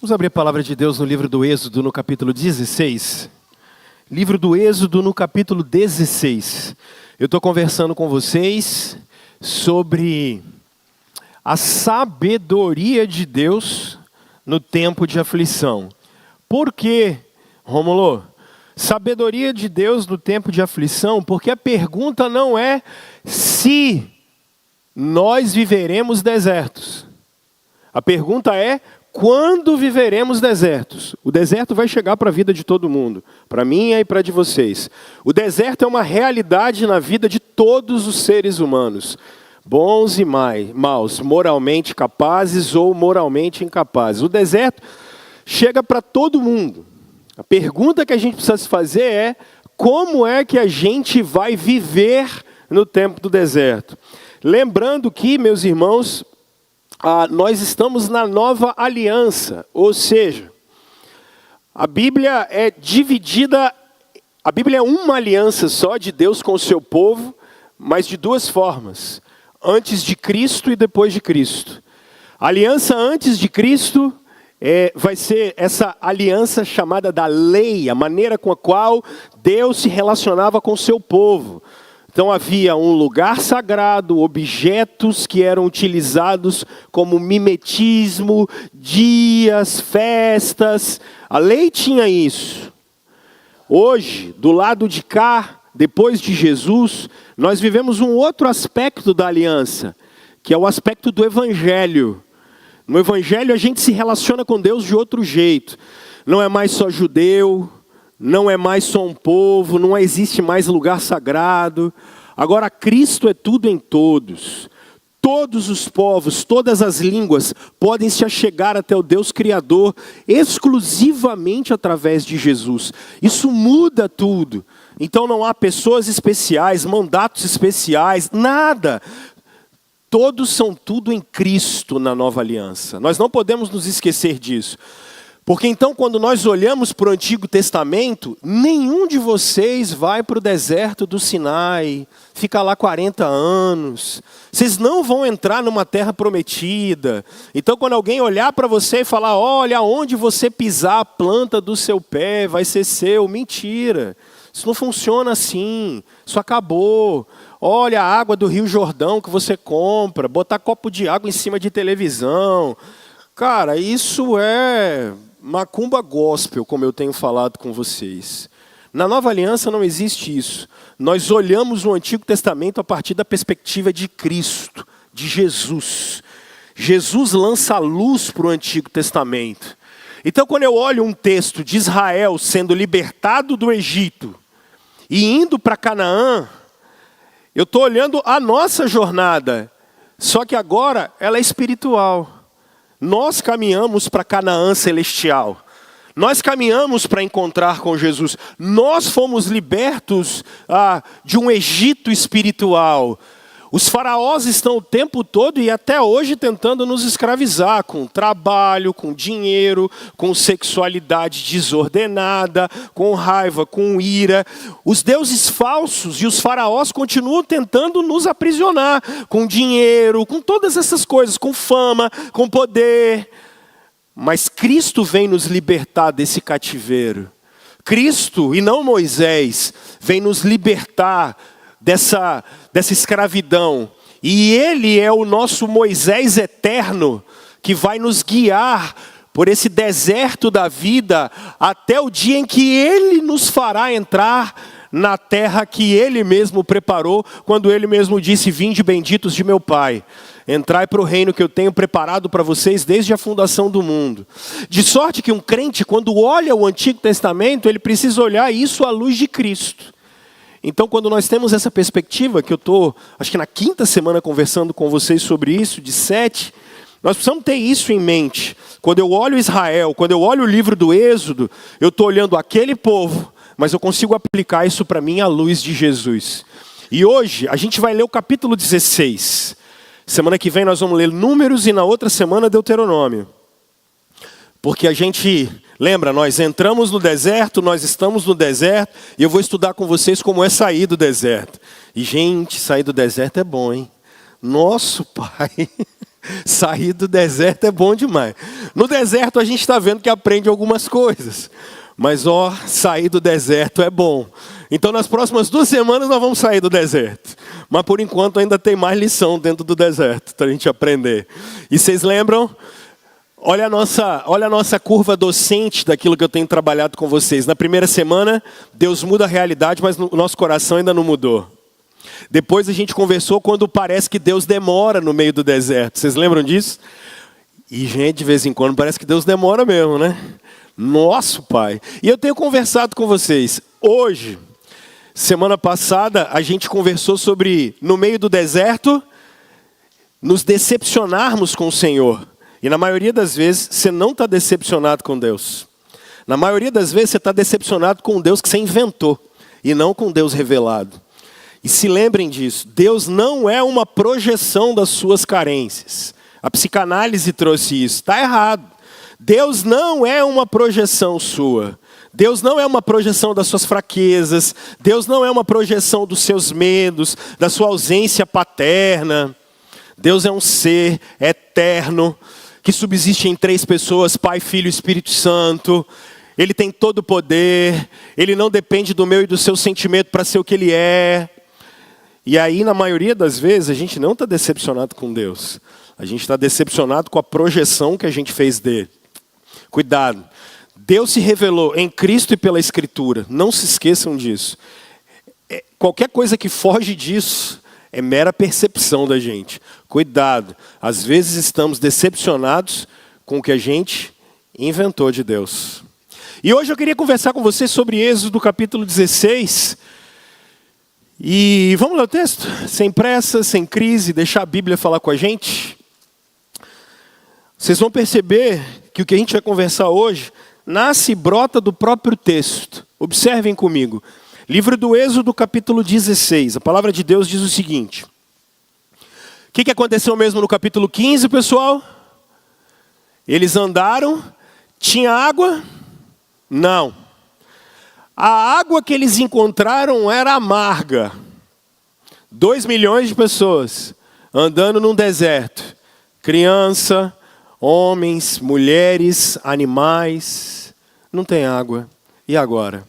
Vamos abrir a palavra de Deus no livro do Êxodo, no capítulo 16. Livro do Êxodo, no capítulo 16. Eu estou conversando com vocês sobre a sabedoria de Deus no tempo de aflição. Por quê, Rômulo? Sabedoria de Deus no tempo de aflição, porque a pergunta não é se nós viveremos desertos. A pergunta é quando viveremos desertos. O deserto vai chegar para a vida de todo mundo, para mim e para de vocês. O deserto é uma realidade na vida de todos os seres humanos, bons e maus, moralmente capazes ou moralmente incapazes. O deserto chega para todo mundo. A pergunta que a gente precisa se fazer é como é que a gente vai viver no tempo do deserto? Lembrando que, meus irmãos, nós estamos na nova aliança, ou seja, a Bíblia é dividida, a Bíblia é uma aliança só de Deus com o seu povo, mas de duas formas, antes de Cristo e depois de Cristo. A aliança antes de Cristo vai ser essa aliança chamada da lei, a maneira com a qual Deus se relacionava com o seu povo. Então havia um lugar sagrado, objetos que eram utilizados como mimetismo, dias, festas. A lei tinha isso. Hoje, do lado de cá, depois de Jesus, nós vivemos um outro aspecto da aliança, que é o aspecto do Evangelho. No Evangelho a gente se relaciona com Deus de outro jeito. Não é mais só judeu, não é mais só um povo, não existe mais lugar sagrado. Agora Cristo é tudo em todos. Todos os povos, todas as línguas podem se achegar até o Deus Criador exclusivamente através de Jesus. Isso muda tudo. Então não há pessoas especiais, mandatos especiais, nada. Todos são tudo em Cristo na nova aliança. Nós não podemos nos esquecer disso. Porque então quando nós olhamos para o Antigo Testamento, nenhum de vocês vai para o deserto do Sinai, fica lá 40 anos. Vocês não vão entrar numa terra prometida. Então quando alguém olhar para você e falar, olha, onde você pisar a planta do seu pé vai ser seu. Mentira. Isso não funciona assim. Isso acabou. Olha a água do Rio Jordão que você compra, botar copo de água em cima de televisão. Cara, isso é macumba gospel, como eu tenho falado com vocês. Na nova aliança não existe isso. Nós olhamos o Antigo Testamento a partir da perspectiva de Cristo, de Jesus. Jesus lança a luz para o Antigo Testamento. Então quando eu olho um texto de Israel sendo libertado do Egito e indo para Canaã, eu estou olhando a nossa jornada, só que agora ela é espiritual. Nós caminhamos para Canaã celestial. Nós caminhamos para encontrar com Jesus. Nós fomos libertos de um Egito espiritual. Os faraós estão o tempo todo e até hoje tentando nos escravizar com trabalho, com dinheiro, com sexualidade desordenada, com raiva, com ira. Os deuses falsos e os faraós continuam tentando nos aprisionar com dinheiro, com todas essas coisas, com fama, com poder. Mas Cristo vem nos libertar desse cativeiro. Cristo, e não Moisés, vem nos libertar dessa escravidão. E Ele é o nosso Moisés eterno, que vai nos guiar por esse deserto da vida, até o dia em que Ele nos fará entrar na terra que Ele mesmo preparou, quando Ele mesmo disse, vinde benditos de meu Pai. Entrai para o reino que eu tenho preparado para vocês desde a fundação do mundo. De sorte que um crente, quando olha o Antigo Testamento, ele precisa olhar isso à luz de Cristo. Então, quando nós temos essa perspectiva, que eu estou, acho que na 5ª semana conversando com vocês sobre isso, de 7, nós precisamos ter isso em mente. Quando eu olho Israel, quando eu olho o livro do Êxodo, eu estou olhando aquele povo, mas eu consigo aplicar isso para mim à luz de Jesus. E hoje, a gente vai ler o capítulo 16. Semana que vem nós vamos ler Números e na outra semana Deuteronômio. Porque a gente, lembra, nós entramos no deserto, nós estamos no deserto, e eu vou estudar com vocês como é sair do deserto. E gente, sair do deserto é bom, hein? Nosso Pai, Sair do deserto é bom demais. No deserto a gente está vendo que aprende algumas coisas. Mas sair do deserto é bom. Então nas próximas 2 semanas nós vamos sair do deserto. Mas por enquanto ainda tem mais lição dentro do deserto para a gente aprender. E vocês lembram? Olha a nossa curva docente daquilo que eu tenho trabalhado com vocês. Na primeira semana, Deus muda a realidade, mas o nosso coração ainda não mudou. Depois a gente conversou quando parece que Deus demora no meio do deserto. Vocês lembram disso? E, gente, de vez em quando parece que Deus demora mesmo, né? Nosso Pai. E eu tenho conversado com vocês. Hoje, semana passada, a gente conversou sobre, no meio do deserto, nos decepcionarmos com o Senhor. E na maioria das vezes, você não está decepcionado com Deus. Na maioria das vezes, você está decepcionado com o Deus que você inventou. E não com Deus revelado. E se lembrem disso, Deus não é uma projeção das suas carências. A psicanálise trouxe isso, está errado. Deus não é uma projeção sua. Deus não é uma projeção das suas fraquezas. Deus não é uma projeção dos seus medos, da sua ausência paterna. Deus é um ser eterno, que subsiste em 3 pessoas, Pai, Filho e Espírito Santo. Ele tem todo o poder, ele não depende do meu e do seu sentimento para ser o que ele é. E aí, na maioria das vezes, a gente não está decepcionado com Deus. A gente está decepcionado com a projeção que a gente fez dele. Cuidado. Deus se revelou em Cristo e pela Escritura. Não se esqueçam disso. Qualquer coisa que foge disso é mera percepção da gente. Cuidado. Às vezes estamos decepcionados com o que a gente inventou de Deus. E hoje eu queria conversar com vocês sobre Êxodo capítulo 16. E vamos ler o texto? Sem pressa, sem crise, deixar a Bíblia falar com a gente. Vocês vão perceber que o que a gente vai conversar hoje nasce e brota do próprio texto. Observem comigo. Livro do Êxodo, capítulo 16. A palavra de Deus diz o seguinte. O que aconteceu mesmo no capítulo 15, pessoal? Eles andaram, tinha água? Não. A água que eles encontraram era amarga. 2 milhões de pessoas andando num deserto. Criança, homens, mulheres, animais. Não tem água. E agora?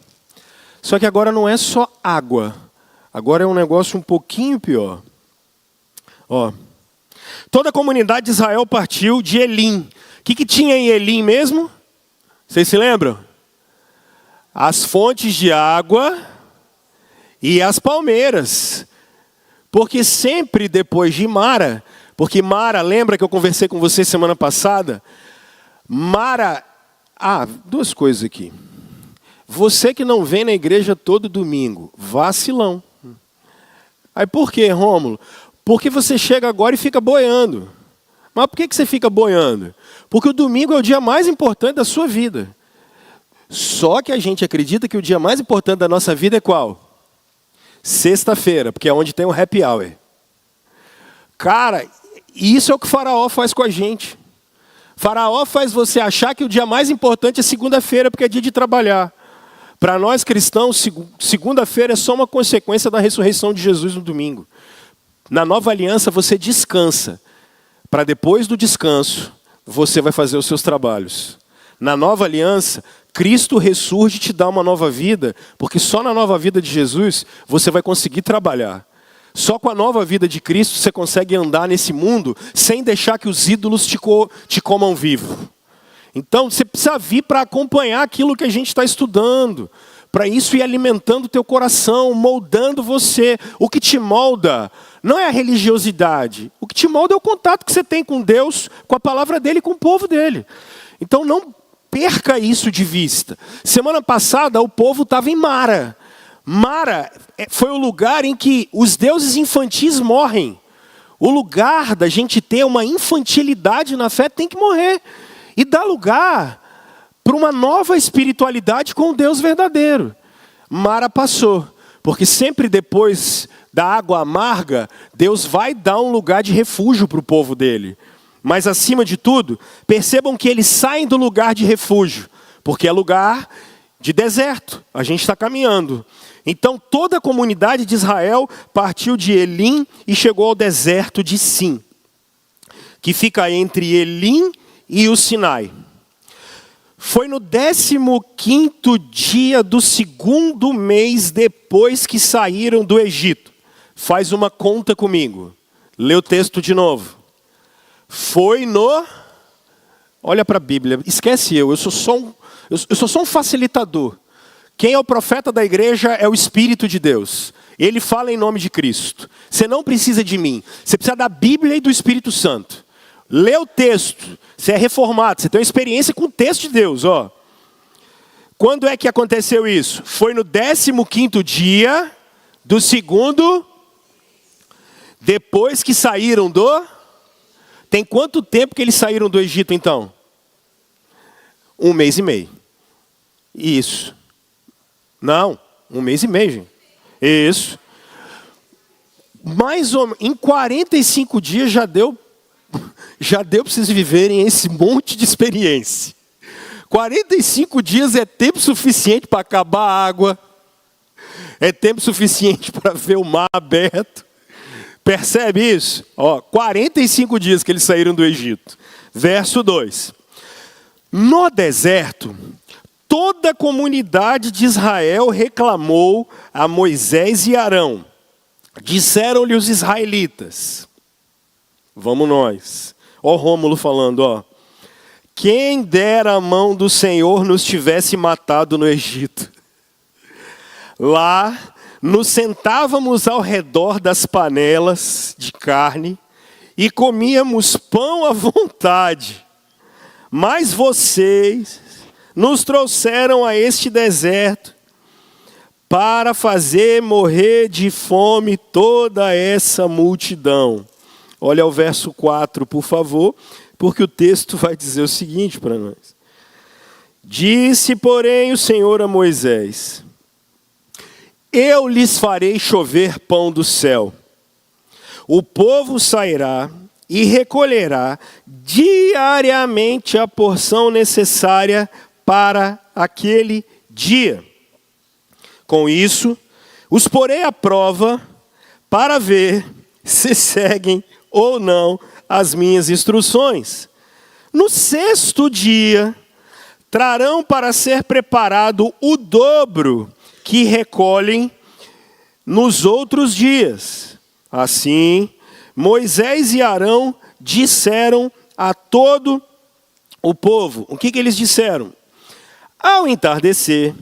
Só que agora não é só água. Agora é um negócio um pouquinho pior. Toda a comunidade de Israel partiu de Elim. O que tinha em Elim mesmo? Vocês se lembram? As fontes de água e as palmeiras. Porque sempre depois de Mara, porque Mara, lembra que eu conversei com você semana passada? Mara, 2 coisas aqui. Você que não vem na igreja todo domingo, vacilão. Aí por quê, Rômulo? Porque você chega agora e fica boiando. Mas por que você fica boiando? Porque o domingo é o dia mais importante da sua vida. Só que a gente acredita que o dia mais importante da nossa vida é qual? Sexta-feira, porque é onde tem o happy hour. Cara, isso é o que o Faraó faz com a gente. Faraó faz você achar que o dia mais importante é segunda-feira, porque é dia de trabalhar. Para nós cristãos, segunda-feira é só uma consequência da ressurreição de Jesus no domingo. Na nova aliança você descansa. Para depois do descanso, você vai fazer os seus trabalhos. Na nova aliança, Cristo ressurge e te dá uma nova vida, porque só na nova vida de Jesus você vai conseguir trabalhar. Só com a nova vida de Cristo você consegue andar nesse mundo sem deixar que os ídolos te comam vivo. Então você precisa vir para acompanhar aquilo que a gente está estudando. Para isso ir alimentando o teu coração, moldando você. O que te molda não é a religiosidade. O que te molda é o contato que você tem com Deus, com a palavra dele e com o povo dele. Então não perca isso de vista. Semana passada o povo estava em Mara. Mara foi o lugar em que os deuses infantis morrem. O lugar da gente ter uma infantilidade na fé tem que morrer. E dar lugar para uma nova espiritualidade com o Deus verdadeiro. Mara passou. Porque sempre depois da água amarga, Deus vai dar um lugar de refúgio para o povo dele. Mas acima de tudo, percebam que eles saem do lugar de refúgio, porque é lugar de deserto, a gente está caminhando. Então toda a comunidade de Israel partiu de Elim e chegou ao deserto de Sim. que fica entre Elim e o Sinai. Foi no 15º dia do 2º mês depois que saíram do Egito. Faz uma conta comigo. Lê o texto de novo. Foi no... Olha para a Bíblia. Esquece eu sou só um facilitador. Quem é o profeta da igreja é o Espírito de Deus. Ele fala em nome de Cristo. Você não precisa de mim. Você precisa da Bíblia e do Espírito Santo. Lê o texto. Você é reformado. Você tem uma experiência com o texto de Deus. Ó. Quando é que aconteceu isso? Foi no 15º dia do 2º, depois que saíram do... Tem quanto tempo que eles saíram do Egito, então? 1 mês e meio. Isso. Não, 1 mês e meio, gente. Isso. Mais ou menos, em 45 dias já deu para vocês viverem esse monte de experiência. 45 dias é tempo suficiente para acabar a água. É tempo suficiente para ver o mar aberto. Percebe isso? Ó, 45 dias que eles saíram do Egito. Verso 2. No deserto, toda a comunidade de Israel reclamou a Moisés e Arão. Disseram-lhe os israelitas. Vamos nós. Ó Rômulo falando, ó. Quem dera a mão do Senhor nos tivesse matado no Egito. Lá nos sentávamos ao redor das panelas de carne e comíamos pão à vontade. Mas vocês nos trouxeram a este deserto para fazer morrer de fome toda essa multidão. Olha o verso 4, por favor, porque o texto vai dizer o seguinte para nós. Disse, porém, o Senhor a Moisés: eu lhes farei chover pão do céu. O povo sairá e recolherá diariamente a porção necessária para aquele dia. Com isso, os porei à prova para ver se seguem ou não as minhas instruções. No 6º dia, trarão para ser preparado o dobro que recolhem nos outros dias. Assim, Moisés e Arão disseram a todo o povo. O que eles disseram? Ao entardecer,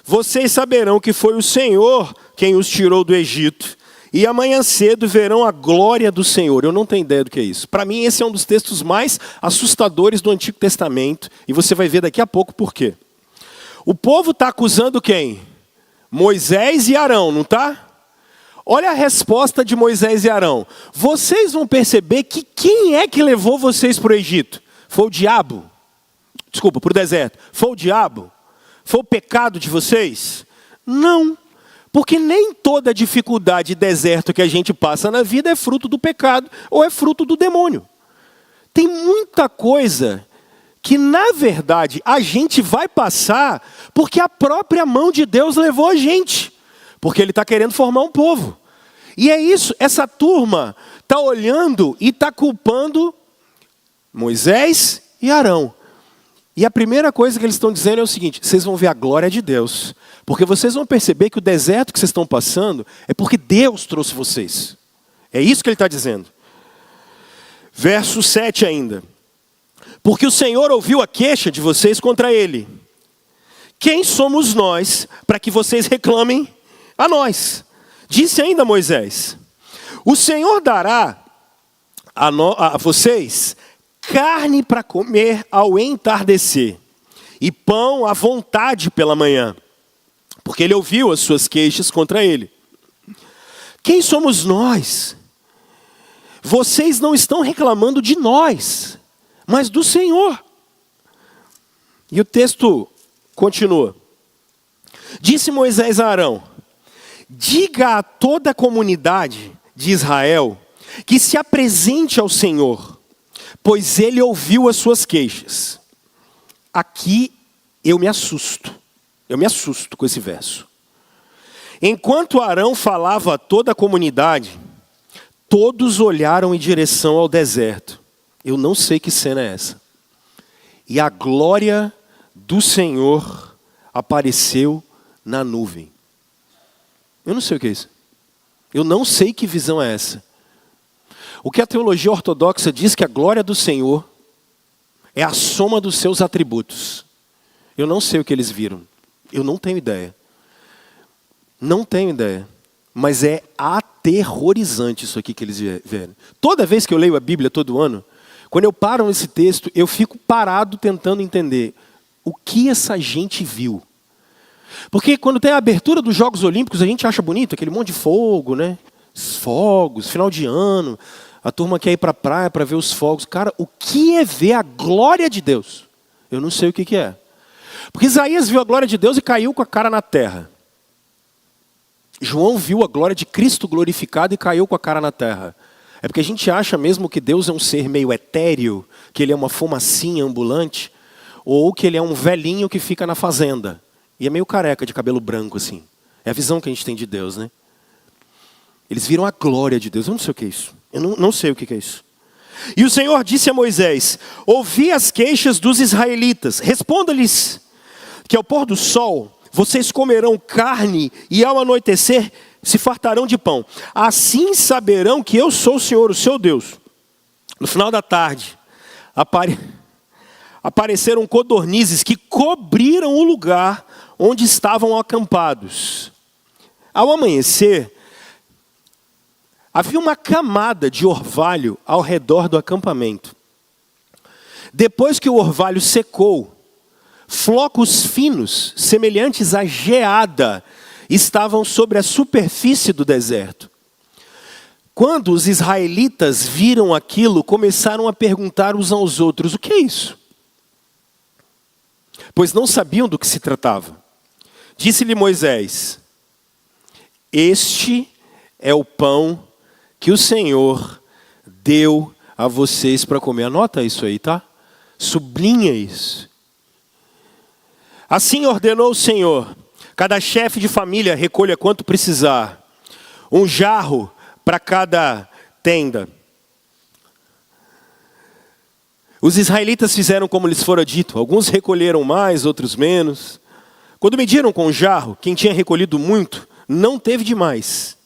vocês saberão que foi o Senhor quem os tirou do Egito, e amanhã cedo verão a glória do Senhor. Eu não tenho ideia do que é isso. Para mim, esse é um dos textos mais assustadores do Antigo Testamento, e você vai ver daqui a pouco por quê. O povo está acusando quem? Moisés e Arão, não está? Olha a resposta de Moisés e Arão. Vocês vão perceber que quem é que levou vocês para o Egito? Foi o diabo. Desculpa, para o deserto. Foi o diabo? Foi o pecado de vocês? Não. Porque nem toda dificuldade e deserto que a gente passa na vida é fruto do pecado ou é fruto do demônio. Tem muita coisa que, na verdade, a gente vai passar porque a própria mão de Deus levou a gente. Porque Ele está querendo formar um povo. E é isso, essa turma está olhando e está culpando Moisés e Arão. E a primeira coisa que eles estão dizendo é o seguinte: vocês vão ver a glória de Deus. Porque vocês vão perceber que o deserto que vocês estão passando é porque Deus trouxe vocês. É isso que ele está dizendo. Verso 7 ainda. Porque o Senhor ouviu a queixa de vocês contra ele. Quem somos nós para que vocês reclamem a nós? Disse ainda Moisés: o Senhor dará a vocês carne para comer ao entardecer, e pão à vontade pela manhã, porque ele ouviu as suas queixas contra ele. Quem somos nós? Vocês não estão reclamando de nós, mas do Senhor. E o texto continua. Disse Moisés a Arão: diga a toda a comunidade de Israel que se apresente ao Senhor, pois ele ouviu as suas queixas. Aqui eu me assusto com esse verso. Enquanto Arão falava a toda a comunidade, todos olharam em direção ao deserto. Eu não sei que cena é essa. E a glória do Senhor apareceu na nuvem. Eu não sei o que é isso. Eu não sei que visão é essa. O que a teologia ortodoxa diz que a glória do Senhor é a soma dos seus atributos. Eu não sei o que eles viram. Eu não tenho ideia. Não tenho ideia. Mas é aterrorizante isso aqui que eles viram. Toda vez que eu leio a Bíblia todo ano, quando eu paro nesse texto, eu fico parado tentando entender o que essa gente viu. Porque quando tem a abertura dos Jogos Olímpicos, a gente acha bonito, aquele monte de fogo, né? Fogos, final de ano, a turma quer ir para a praia para ver os fogos. Cara, o que é ver a glória de Deus? Eu não sei o que é. Porque Isaías viu a glória de Deus e caiu com a cara na terra. João viu a glória de Cristo glorificado e caiu com a cara na terra. É porque a gente acha mesmo que Deus é um ser meio etéreo, que ele é uma fumacinha ambulante, ou que ele é um velhinho que fica na fazenda. E é meio careca, de cabelo branco assim. É a visão que a gente tem de Deus, né? Eles viram a glória de Deus. Eu não sei o que é isso. Eu não sei o que é isso. E o Senhor disse a Moisés: ouvi as queixas dos israelitas. Responda-lhes que ao pôr do sol vocês comerão carne e ao anoitecer se fartarão de pão. Assim saberão que eu sou o Senhor, o seu Deus. No final da tarde, apareceram codornizes que cobriram o lugar onde estavam acampados. Ao amanhecer, havia uma camada de orvalho ao redor do acampamento. Depois que o orvalho secou, flocos finos, semelhantes a geada, estavam sobre a superfície do deserto. Quando os israelitas viram aquilo, começaram a perguntar uns aos outros: o que é isso? Pois não sabiam do que se tratava. Disse-lhe Moisés: este é o pão que o Senhor deu a vocês para comer. Anota isso aí, tá? Sublinha isso. Assim ordenou o Senhor: cada chefe de família recolha quanto precisar. Um jarro para cada tenda. Os israelitas fizeram como lhes fora dito. Alguns recolheram mais, outros menos. Quando mediram com o jarro, quem tinha recolhido muito, não teve demais.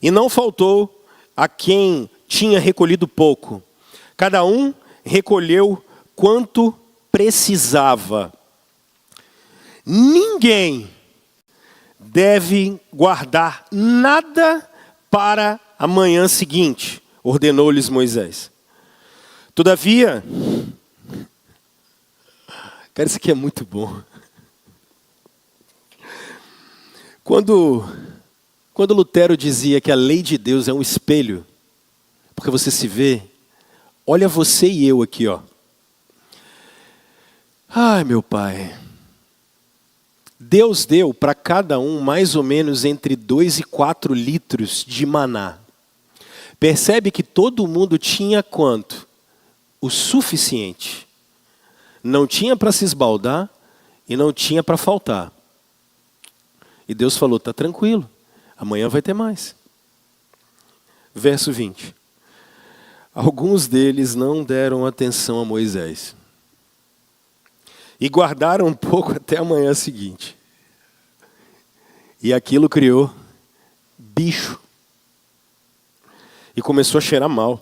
E não faltou a quem tinha recolhido pouco. Cada um recolheu quanto precisava. Ninguém deve guardar nada para a manhã seguinte, ordenou-lhes Moisés. Todavia, cara, isso aqui é muito bom. Quando Lutero dizia que a lei de Deus é um espelho, porque você se vê, olha você e eu aqui, ó. Ai, meu pai. Deus deu para cada um mais ou menos entre 2 e 4 litros de maná. Percebe que todo mundo tinha quanto? O suficiente. Não tinha para se esbaldar e não tinha para faltar. E Deus falou: tá tranquilo, amanhã vai ter mais. Verso 20. Alguns deles não deram atenção a Moisés e guardaram um pouco até a manhã seguinte. E aquilo criou bicho. E começou a cheirar mal.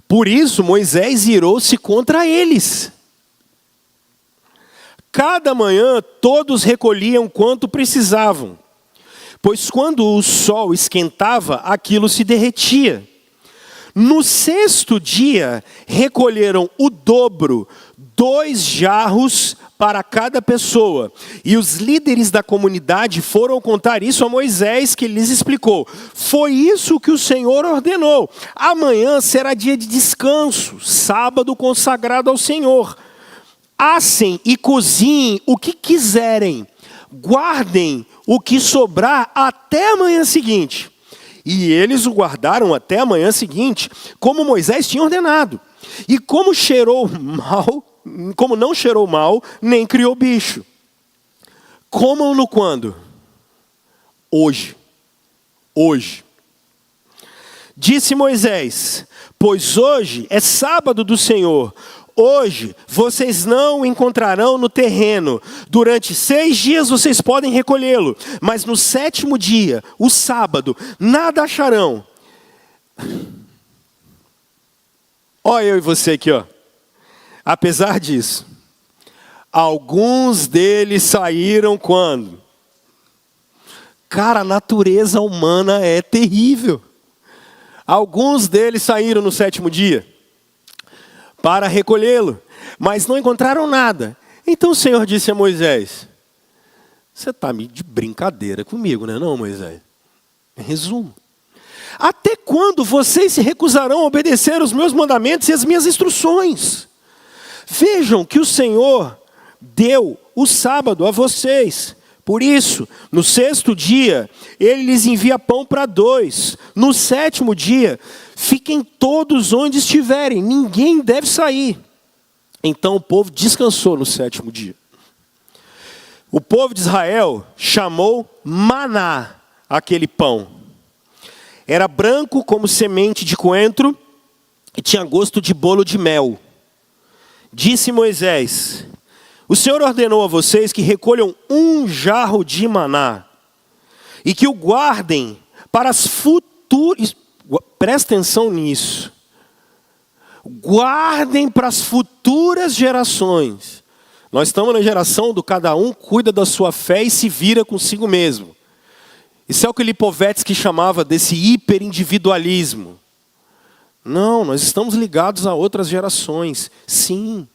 Por isso Moisés irou-se contra eles. Cada manhã todos recolhiam quanto precisavam, pois quando o sol esquentava, aquilo se derretia. No 6º dia, recolheram o dobro, 2 jarros para cada pessoa. E os líderes da comunidade foram contar isso a Moisés, que lhes explicou: foi isso que o Senhor ordenou. Amanhã será dia de descanso, sábado consagrado ao Senhor. Assem e cozinhem o que quiserem. Guardem o que sobrar até a manhã seguinte. E eles o guardaram até a manhã seguinte, como Moisés tinha ordenado. E como não cheirou mal, nem criou bicho. Comam-no quando? Hoje. Disse Moisés: pois hoje é sábado do Senhor. Hoje vocês não o encontrarão no terreno. Durante 6 dias vocês podem recolhê-lo. Mas no 7º dia, o sábado, nada acharão. Olha eu e você aqui, ó. Apesar disso, alguns deles saíram quando? Cara, a natureza humana é terrível. Alguns deles saíram no 7º dia para recolhê-lo, mas não encontraram nada. Então o Senhor disse a Moisés: você está de brincadeira comigo, né, não, Moisés? Em resumo, até quando vocês se recusarão a obedecer os meus mandamentos e as minhas instruções? Vejam que o Senhor deu o sábado a vocês. Por isso, no 6º dia, ele lhes envia pão para 2. No 7º dia, fiquem todos onde estiverem, ninguém deve sair. Então o povo descansou no 7º dia. O povo de Israel chamou maná aquele pão. Era branco como semente de coentro e tinha gosto de bolo de mel. Disse Moisés: o Senhor ordenou a vocês que recolham 1 jarro de maná e que o guardem para as futuras... Presta atenção nisso. Guardem para as futuras gerações. Nós estamos na geração do cada um cuida da sua fé e se vira consigo mesmo. Isso é o que Lipovetsky chamava desse hiperindividualismo. Não, nós estamos ligados a outras gerações. Sim.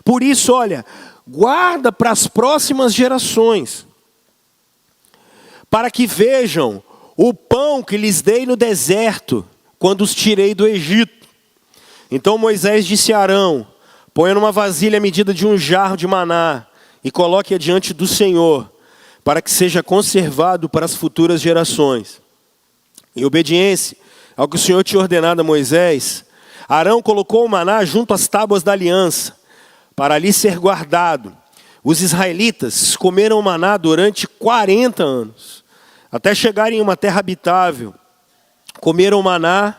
Por isso, olha, guarda para as próximas gerações, para que vejam o pão que lhes dei no deserto, quando os tirei do Egito. Então Moisés disse a Arão: ponha numa vasilha a medida de 1 jarro de maná e coloque-a diante do Senhor, para que seja conservado para as futuras gerações. Em obediência ao que o Senhor tinha ordenado a Moisés, Arão colocou o maná junto às tábuas da aliança, para ali ser guardado. Os israelitas comeram o maná durante 40 anos, até chegarem em uma terra habitável. Comeram o maná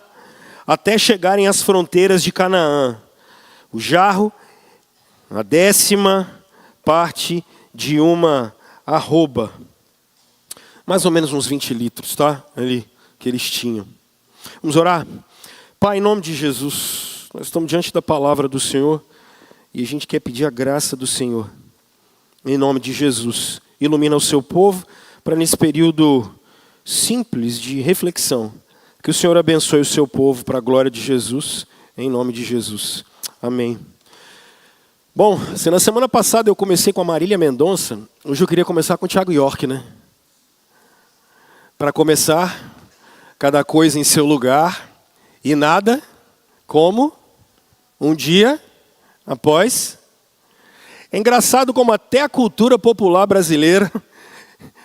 até chegarem às fronteiras de Canaã. O jarro, a 10ª parte de uma arroba. Mais ou menos uns 20 litros, tá? Ali, que eles tinham. Vamos orar? Pai, em nome de Jesus, nós estamos diante da palavra do Senhor e a gente quer pedir a graça do Senhor. Em nome de Jesus, ilumina o seu povo para nesse período simples de reflexão. Que o Senhor abençoe o seu povo para a glória de Jesus, em nome de Jesus. Amém. Bom, se na semana passada eu comecei com a Marília Mendonça, hoje eu queria começar com o Thiago York, né? Para começar, cada coisa em seu lugar e nada como um dia após. É engraçado como até a cultura popular brasileira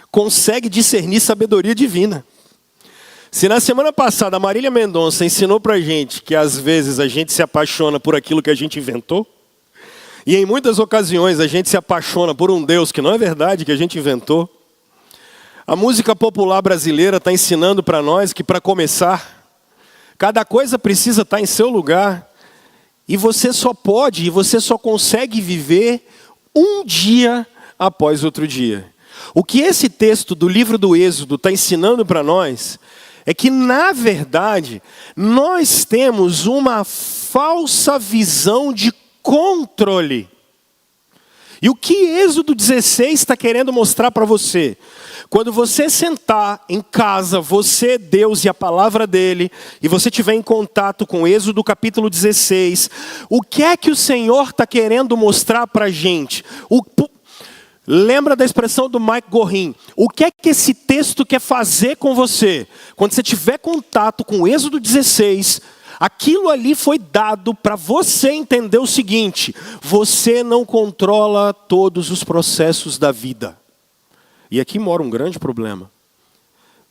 consegue discernir sabedoria divina. Se na semana passada a Marília Mendonça ensinou para a gente que às vezes a gente se apaixona por aquilo que a gente inventou, e em muitas ocasiões a gente se apaixona por um Deus que não é verdade, que a gente inventou, a música popular brasileira está ensinando para nós que, para começar, cada coisa precisa estar em seu lugar, e você só pode, e você só consegue viver um dia após outro dia. O que esse texto do livro do Êxodo está ensinando para nós é que, na verdade, nós temos uma falsa visão de controle. E o que Êxodo 16 está querendo mostrar para você? Quando você sentar em casa, você, Deus e a palavra dele, e você estiver em contato com Êxodo capítulo 16, o que é que o Senhor está querendo mostrar para a gente? Lembra da expressão do Mike Gorin? O que é que esse texto quer fazer com você? Quando você tiver contato com Êxodo 16, aquilo ali foi dado para você entender o seguinte: você não controla todos os processos da vida. E aqui mora um grande problema.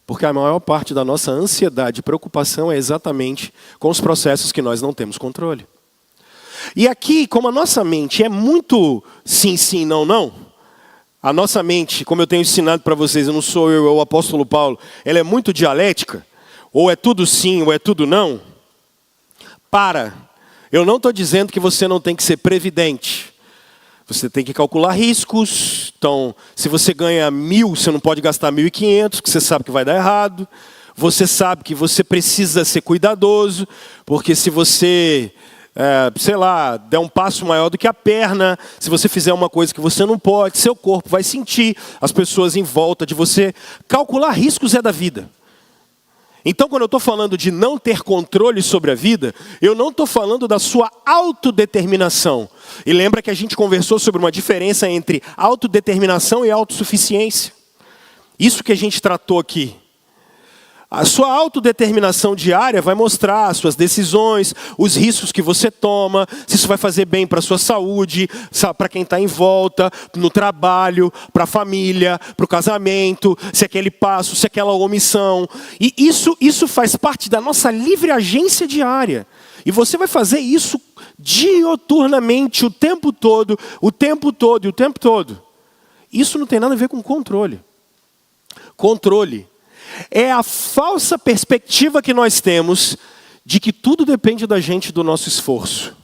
Porque a maior parte da nossa ansiedade e preocupação é exatamente com os processos que nós não temos controle. E aqui, como a nossa mente é muito sim, sim, não, não, a nossa mente, como eu tenho ensinado para vocês, eu não sou eu, é o apóstolo Paulo, ela é muito dialética. ou é tudo sim, ou é tudo não, eu não estou dizendo que você não tem que ser previdente. Você tem que calcular riscos. Então, se você ganha 1.000, você não pode gastar 1.500, porque você sabe que vai dar errado. Você sabe que você precisa ser cuidadoso, porque se você, der um passo maior do que a perna, se você fizer uma coisa que você não pode, seu corpo vai sentir, as pessoas em volta de você. Calcular riscos é da vida. Então, quando eu estou falando de não ter controle sobre a vida, eu não estou falando da sua autodeterminação. E lembra que a gente conversou sobre uma diferença entre autodeterminação e autossuficiência. Isso que a gente tratou aqui. A sua autodeterminação diária vai mostrar as suas decisões, os riscos que você toma, se isso vai fazer bem para a sua saúde, para quem está em volta, no trabalho, para a família, para o casamento, se aquele passo, se aquela omissão. E isso faz parte da nossa livre agência diária. E você vai fazer isso dioturnamente, o tempo todo. Isso não tem nada a ver com controle. Controle é a falsa perspectiva que nós temos de que tudo depende da gente, do nosso esforço.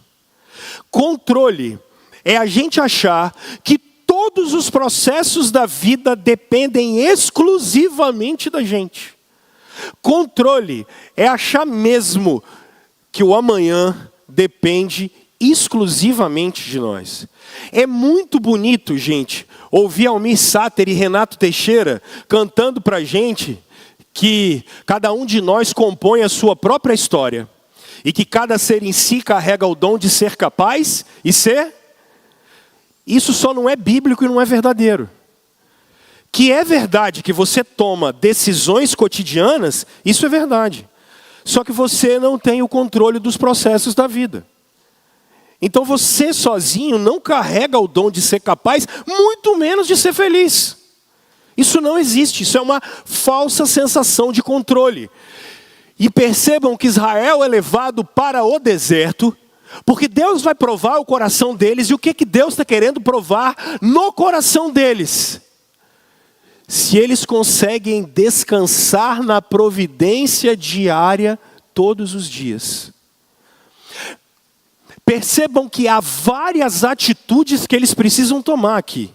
Controle é a gente achar que todos os processos da vida dependem exclusivamente da gente. Controle é achar mesmo que o amanhã depende exclusivamente de nós. É muito bonito, gente, ouvir Almir Sater e Renato Teixeira cantando pra gente que cada um de nós compõe a sua própria história e que cada ser em si carrega o dom de ser capaz e ser. Isso só não é bíblico e não é verdadeiro. Que é verdade que você toma decisões cotidianas, isso é verdade. Só que você não tem o controle dos processos da vida. Então você sozinho não carrega o dom de ser capaz, muito menos de ser feliz. Isso não existe, isso é uma falsa sensação de controle. E percebam que Israel é levado para o deserto, porque Deus vai provar o coração deles. E o que Deus está querendo provar no coração deles? Se eles conseguem descansar na providência diária todos os dias. Percebam que há várias atitudes que eles precisam tomar aqui.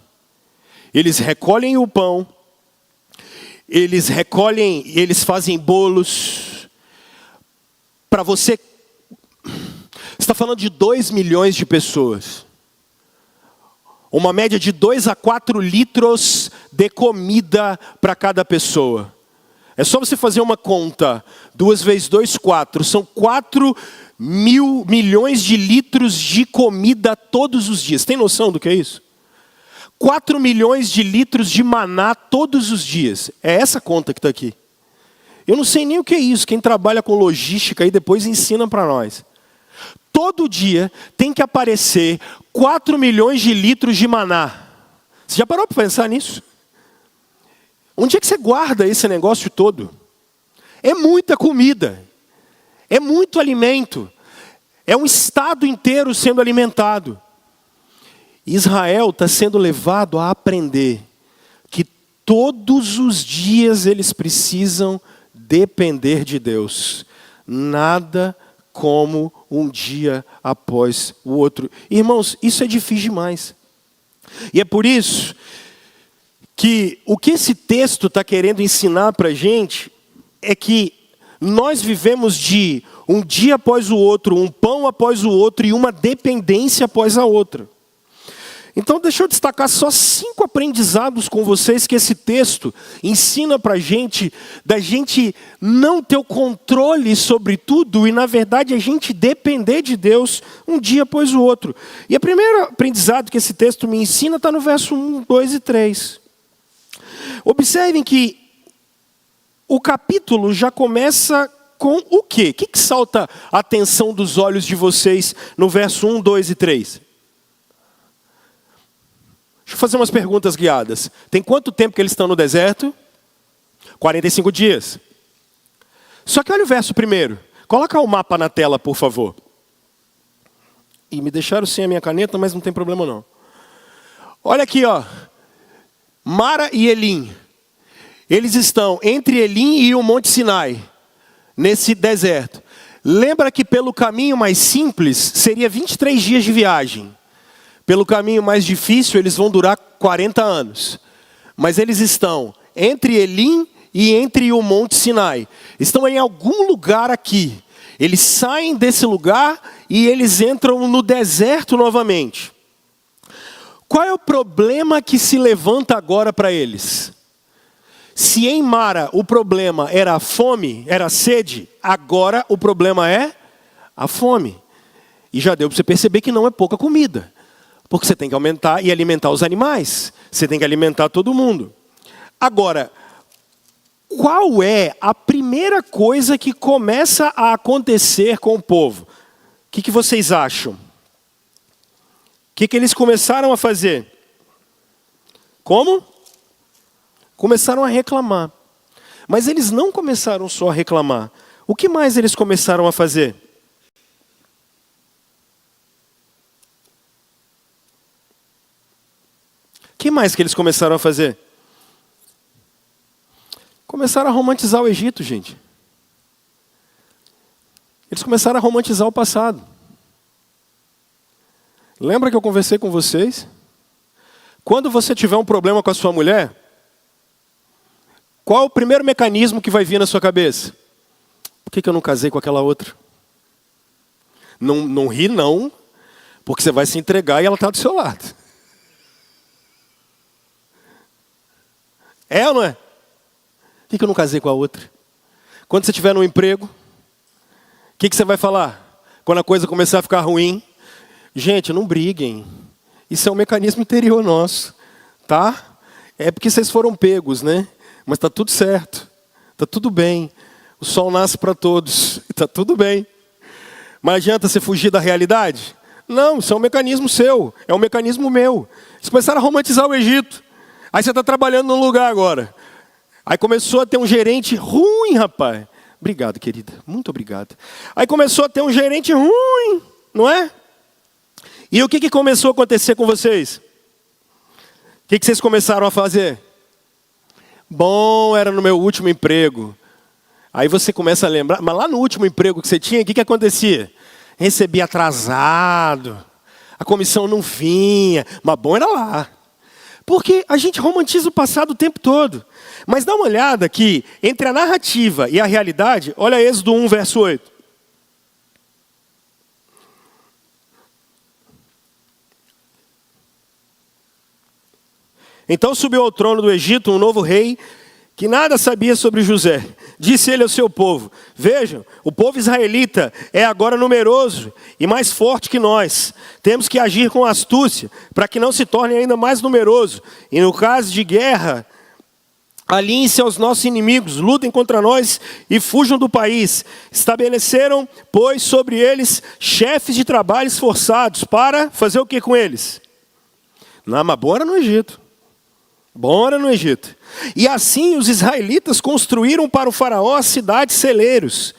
Eles recolhem o pão, eles fazem bolos. Para você está falando de 2 milhões de pessoas. Uma média de 2 a 4 litros de comida para cada pessoa. É só você fazer uma conta. 2 vezes 2, 4. São 4 milhões de litros de comida todos os dias. Tem noção do que é isso? 4 milhões de litros de maná todos os dias. É essa conta que está aqui. Eu não sei nem o que é isso. Quem trabalha com logística aí depois ensina para nós. Todo dia tem que aparecer 4 milhões de litros de maná. Você já parou para pensar nisso? Onde é que você guarda esse negócio todo? É muita comida. É muito alimento. É um estado inteiro sendo alimentado. Israel está sendo levado a aprender que todos os dias eles precisam depender de Deus. Nada como um dia após o outro. Irmãos, isso é difícil demais. E é por isso que o que esse texto está querendo ensinar para a gente é que nós vivemos de um dia após o outro, um pão após o outro e uma dependência após a outra. Então deixa eu destacar só 5 aprendizados com vocês que esse texto ensina para a gente, da gente não ter o controle sobre tudo e na verdade a gente depender de Deus um dia após o outro. E o primeiro aprendizado que esse texto me ensina está no verso 1, 2 e 3. Observem que o capítulo já começa com o quê? O que salta a atenção dos olhos de vocês no verso 1, 2 e 3? Deixa eu fazer umas perguntas guiadas. Tem quanto tempo que eles estão no deserto? 45 dias. Só que olha o verso primeiro. Coloca o mapa na tela, por favor. E me deixaram sem a minha caneta, mas não tem problema não. Olha aqui, ó. Mara e Elim. Eles estão entre Elim e o Monte Sinai. nesse deserto. Lembra que pelo caminho mais simples seria 23 dias de viagem. Pelo caminho mais difícil eles vão durar 40 anos. Mas eles estão entre Elim e entre o Monte Sinai. Estão em algum lugar aqui. Eles saem desse lugar e eles entram no deserto novamente. Qual é o problema que se levanta agora para eles? Se em Mara o problema era a fome, era a sede, agora o problema é a fome. E já deu para você perceber que não é pouca comida. Porque você tem que aumentar e alimentar os animais. Você tem que alimentar todo mundo. Agora, qual é a primeira coisa que começa a acontecer com o povo? O que vocês acham? O que eles começaram a fazer? Como? Começaram a reclamar. Mas eles não começaram só a reclamar. O que mais eles começaram a fazer? O que mais que eles começaram a fazer? Começaram a romantizar o Egito, gente. Eles começaram a romantizar o passado. Lembra que eu conversei com vocês? Quando você tiver um problema com a sua mulher, qual é o primeiro mecanismo que vai vir na sua cabeça? Por que eu não casei com aquela outra? Não ri não, porque você vai se entregar e ela está do seu lado. É ou não é? Por que eu não casei com a outra? Quando você estiver no emprego, o que você vai falar? Quando a coisa começar a ficar ruim? Gente, não briguem. Isso é um mecanismo interior nosso. Tá? É porque vocês foram pegos, né? Mas está tudo certo. Está tudo bem. O sol nasce para todos. Está tudo bem. Mas adianta você fugir da realidade? Não, isso é um mecanismo seu. É um mecanismo meu. Eles começaram a romantizar o Egito. Aí você está trabalhando num lugar agora. Aí começou a ter um gerente ruim, rapaz. Obrigado, querida. Muito obrigado. Aí começou a ter um gerente ruim, não é? E o que começou a acontecer com vocês? O que vocês começaram a fazer? Bom, era no meu último emprego. Aí você começa a lembrar, mas lá no último emprego que você tinha, o que acontecia? Recebia atrasado, a comissão não vinha, mas bom era lá. Porque a gente romantiza o passado o tempo todo. Mas dá uma olhada aqui, entre a narrativa e a realidade, olha Êxodo 1, verso 8. Então subiu ao trono do Egito um novo rei, que nada sabia sobre José. Disse ele ao seu povo: vejam, o povo israelita é agora numeroso e mais forte que nós. Temos que agir com astúcia, para que não se torne ainda mais numeroso. E no caso de guerra, alinhem-se aos nossos inimigos, lutem contra nós e fujam do país. Estabeleceram, pois, sobre eles chefes de trabalhos forçados, para fazer o que com eles? Bora no Egito. Bora no Egito. E assim os israelitas construíram para o faraó cidades celeiros,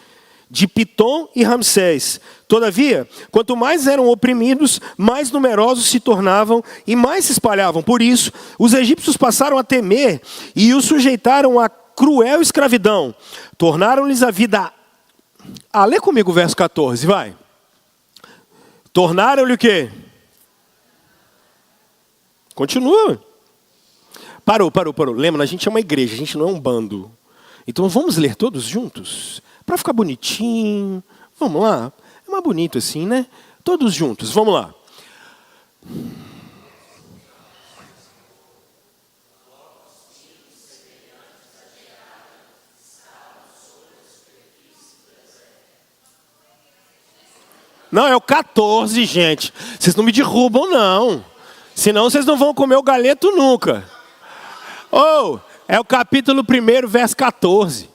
de Pitom e Ramsés. Todavia, quanto mais eram oprimidos, mais numerosos se tornavam e mais se espalhavam. Por isso, os egípcios passaram a temer e os sujeitaram a cruel escravidão. Tornaram-lhes a vida... lê comigo o verso 14, vai. Tornaram-lhe o quê? Continua. Parou. Lembra, a gente é uma igreja, a gente não é um bando. Então vamos ler todos juntos? Para ficar bonitinho. Vamos lá. É mais bonito assim, né? Todos juntos, vamos lá. Não, é o 14, gente. Vocês não me derrubam, não. Senão vocês não vão comer o galeto nunca. É o capítulo 1, verso 14.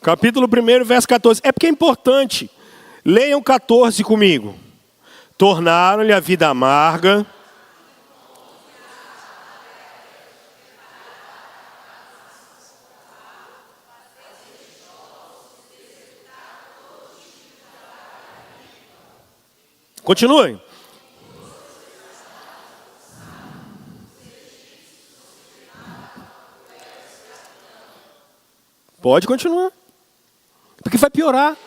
Capítulo 1, verso 14. É porque é importante. Leiam 14 comigo. Tornaram-lhe a vida amarga. Continuem. Pode continuar. Porque vai piorar.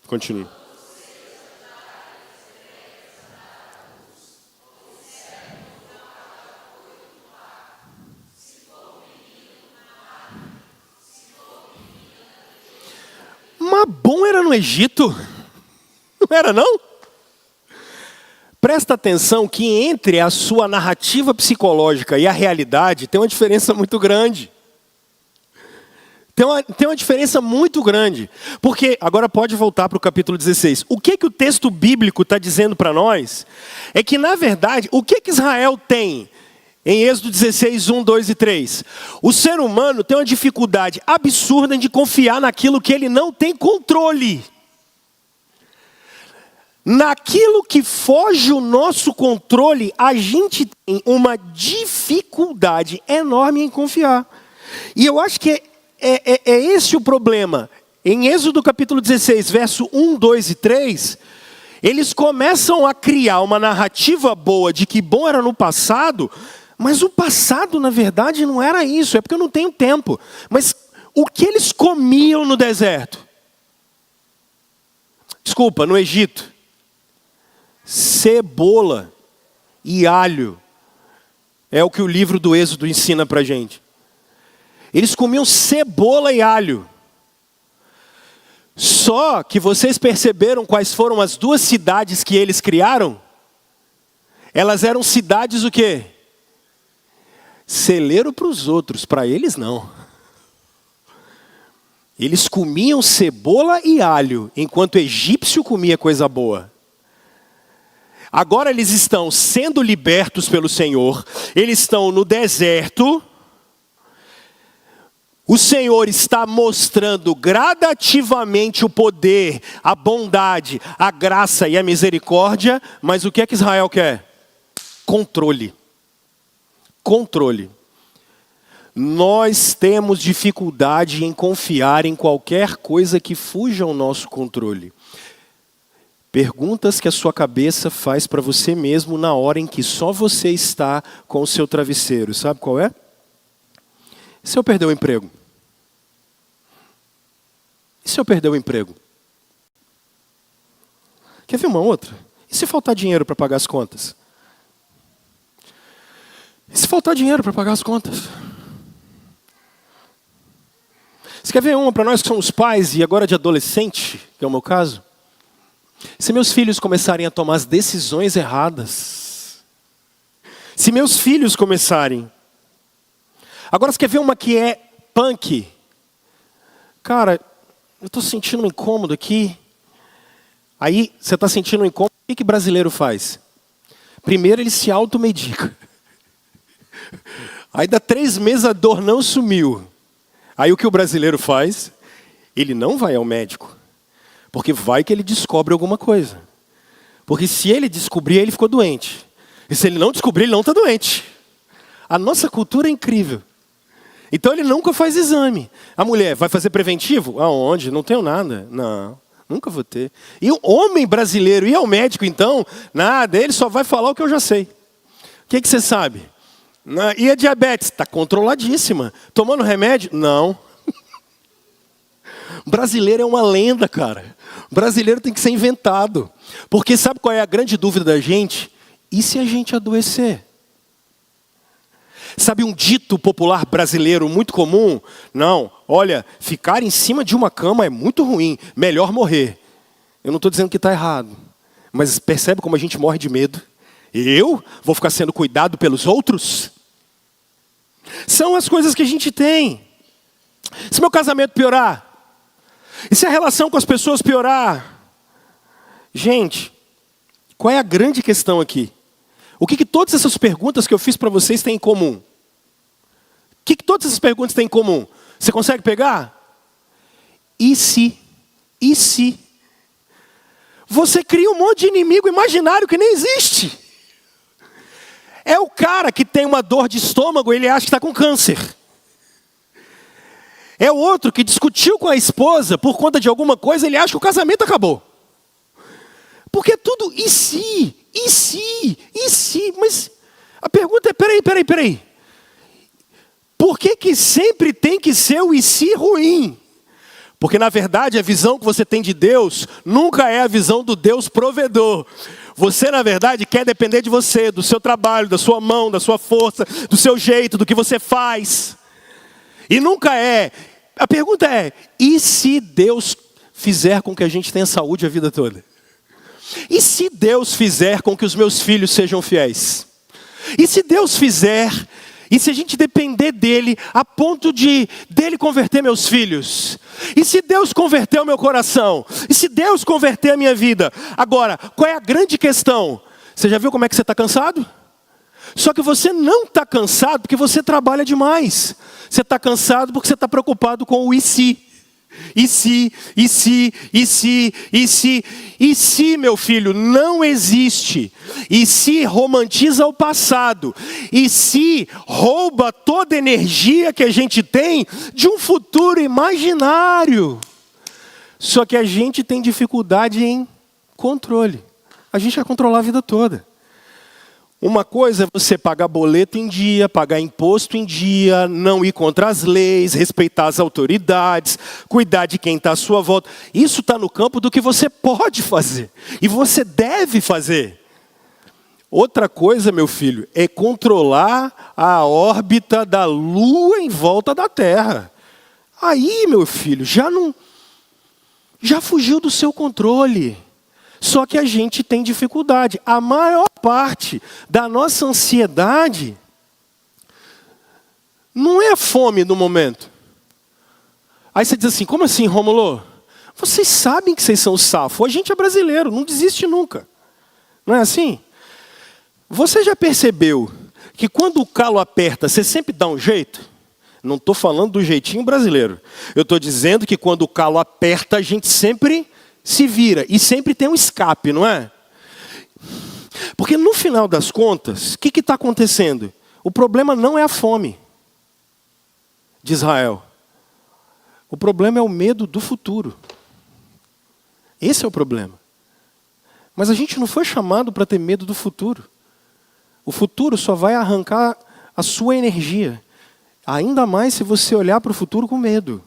Continue. Mas bom era no Egito. Não era, não? Presta atenção que entre a sua narrativa psicológica e a realidade tem uma diferença muito grande. Tem uma diferença muito grande. Porque, agora pode voltar para o capítulo 16. O que o texto bíblico está dizendo para nós é que, na verdade, o que Israel tem em Êxodo 16, 1, 2 e 3? O ser humano tem uma dificuldade absurda de confiar naquilo que ele não tem controle. Naquilo que foge o nosso controle, a gente tem uma dificuldade enorme em confiar. E eu acho que é esse o problema. Em Êxodo capítulo 16, verso 1, 2 e 3, eles começam a criar uma narrativa boa de que bom era no passado, mas o passado, na verdade, não era isso. É porque eu não tenho tempo. Mas o que eles comiam no deserto? Desculpa, no Egito. Cebola e alho. É o que o livro do Êxodo ensina pra gente. Eles comiam cebola e alho. Só que vocês perceberam quais foram as duas cidades que eles criaram? Elas eram cidades o quê? Celeiro para os outros, para eles não. Eles comiam cebola e alho, enquanto o egípcio comia coisa boa. Agora eles estão sendo libertos pelo Senhor, eles estão no deserto. O Senhor está mostrando gradativamente o poder, a bondade, a graça e a misericórdia, mas o que é que Israel quer? Controle. Controle. Nós temos dificuldade em confiar em qualquer coisa que fuja ao nosso controle. Perguntas que a sua cabeça faz para você mesmo na hora em que só você está com o seu travesseiro. Sabe qual é? E se eu perder o emprego? E se eu perder o emprego? Quer ver uma outra? E se faltar dinheiro para pagar as contas? E se faltar dinheiro para pagar as contas? Você quer ver uma para nós que somos pais e agora de adolescente, que é o meu caso? Se meus filhos começarem a tomar as decisões erradas, se meus filhos começarem... Agora você quer ver uma que é punk? Cara, eu estou sentindo um incômodo aqui. Aí você está sentindo um incômodo, o que brasileiro faz? Primeiro ele se automedica. Aí dá 3 meses a dor não sumiu. Aí o que o brasileiro faz? Ele não vai ao médico. Porque vai que ele descobre alguma coisa. Porque se ele descobrir, ele ficou doente. E se ele não descobrir, ele não está doente. A nossa cultura é incrível. Então ele nunca faz exame. A mulher vai fazer preventivo? Aonde? Não tenho nada. Não, nunca vou ter. E o homem brasileiro ir ao médico, então, nada, ele só vai falar o que eu já sei. O que você sabe? E a diabetes? Está controladíssima. Tomando remédio? Não. Brasileiro é uma lenda, cara. Brasileiro tem que ser inventado. Porque sabe qual é a grande dúvida da gente? E se a gente adoecer? Sabe um dito popular brasileiro muito comum? Não, olha, ficar em cima de uma cama é muito ruim, melhor morrer. Eu não estou dizendo que está errado, mas percebe como a gente morre de medo? Eu vou ficar sendo cuidado pelos outros? São as coisas que a gente tem. Se meu casamento piorar, e se a relação com as pessoas piorar? Gente, qual é a grande questão aqui? O que todas essas perguntas que eu fiz para vocês têm em comum? O que todas essas perguntas têm em comum? Você consegue pegar? E se? E se? Você cria um monte de inimigo imaginário que nem existe. É o cara que tem uma dor de estômago, ele acha que está com câncer. É o outro que discutiu com a esposa por conta de alguma coisa, ele acha que o casamento acabou. Porque é tudo, e se? E se? E se? Mas A pergunta é, peraí. Por que sempre tem que ser o e se ruim? Porque na verdade a visão que você tem de Deus nunca é a visão do Deus provedor. Você na verdade quer depender de você, do seu trabalho, da sua mão, da sua força, do seu jeito, do que você faz. E nunca é. A pergunta é, e se Deus fizer com que a gente tenha saúde a vida toda? E se Deus fizer com que os meus filhos sejam fiéis? E se Deus fizer, e se a gente depender dele a ponto de dele converter meus filhos? E se Deus converter o meu coração? E se Deus converter a minha vida? Agora, qual é a grande questão? Você já viu como é que você está cansado? Só que você não está cansado porque você trabalha demais. Você está cansado porque você está preocupado com o e se. E se, meu filho, não existe. E se romantiza o passado. E se rouba toda a energia que a gente tem de um futuro imaginário. Só que a gente tem dificuldade em controle. A gente quer controlar a vida toda. Uma coisa é você pagar boleto em dia, pagar imposto em dia, não ir contra as leis, respeitar as autoridades, cuidar de quem está à sua volta. Isso está no campo do que você pode fazer e você deve fazer. Outra coisa, meu filho, é controlar a órbita da Lua em volta da Terra. Aí, meu filho, já fugiu do seu controle. Só que a gente tem dificuldade. A maior parte da nossa ansiedade não é a fome no momento. Aí você diz assim, como assim, Rômulo? Vocês sabem que vocês são safo. A gente é brasileiro, não desiste nunca. Não é assim? Você já percebeu que quando o calo aperta, você sempre dá um jeito? Não estou falando do jeitinho brasileiro. Eu estou dizendo que quando o calo aperta, a gente sempre se vira e sempre tem um escape, não é? Porque no final das contas, o que está acontecendo? O problema não é a fome de Israel. O problema é o medo do futuro. Esse é o problema. Mas a gente não foi chamado para ter medo do futuro. O futuro só vai arrancar a sua energia. Ainda mais se você olhar para o futuro com medo.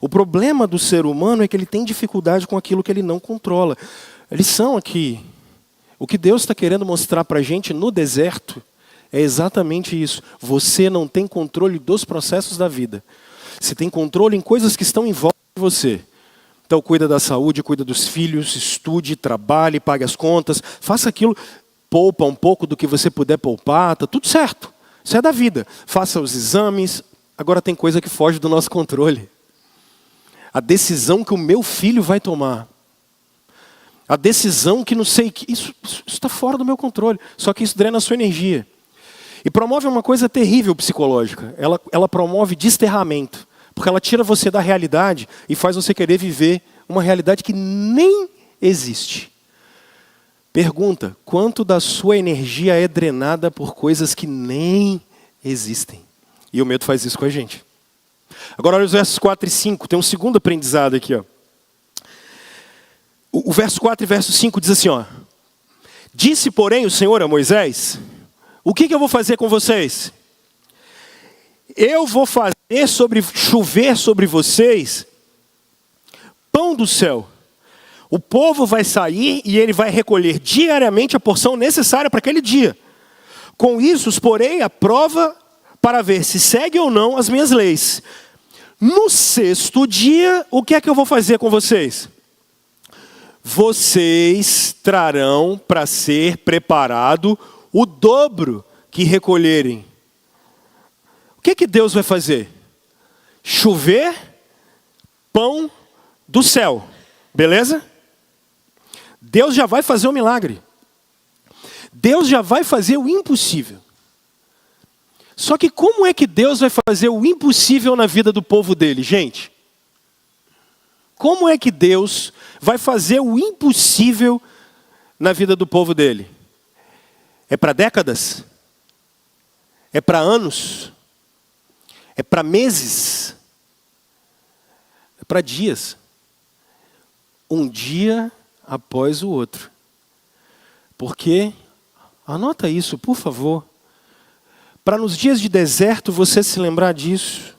O problema do ser humano é que ele tem dificuldade com aquilo que ele não controla. A lição aqui, o que Deus está querendo mostrar para a gente no deserto é exatamente isso. Você não tem controle dos processos da vida. Você tem controle em coisas que estão em volta de você. Então cuida da saúde, cuida dos filhos, estude, trabalhe, pague as contas, faça aquilo, poupa um pouco do que você puder poupar, está tudo certo. Isso é da vida. Faça os exames. Agora tem coisa que foge do nosso controle. A decisão que o meu filho vai tomar. A decisão que não sei... Isso está fora do meu controle. Só que isso drena a sua energia. E promove uma coisa terrível psicológica. Ela promove desterramento. Porque ela tira você da realidade e faz você querer viver uma realidade que nem existe. Pergunta, quanto da sua energia é drenada por coisas que nem existem? E o medo faz isso com a gente. Agora olha os versos 4 e 5, tem um segundo aprendizado aqui. Ó. O verso 4 e verso 5 diz assim, ó, disse, porém, o Senhor a Moisés, o que eu vou fazer com vocês? Eu vou fazer chover sobre vocês pão do céu. O povo vai sair e ele vai recolher diariamente a porção necessária para aquele dia. Com isso, os porei à prova para ver se segue ou não as minhas leis. No sexto dia, o que é que eu vou fazer com vocês? Vocês trarão para ser preparado o dobro que recolherem. O que é que Deus vai fazer? Chover pão do céu. Beleza? Deus já vai fazer o milagre. Deus já vai fazer o impossível. Só que como é que Deus vai fazer o impossível na vida do povo dele, gente? Como é que Deus vai fazer o impossível na vida do povo dele? É para décadas? É para anos? É para meses? É para dias? Um dia após o outro. Porque, anota isso, por favor, para nos dias de deserto você se lembrar disso.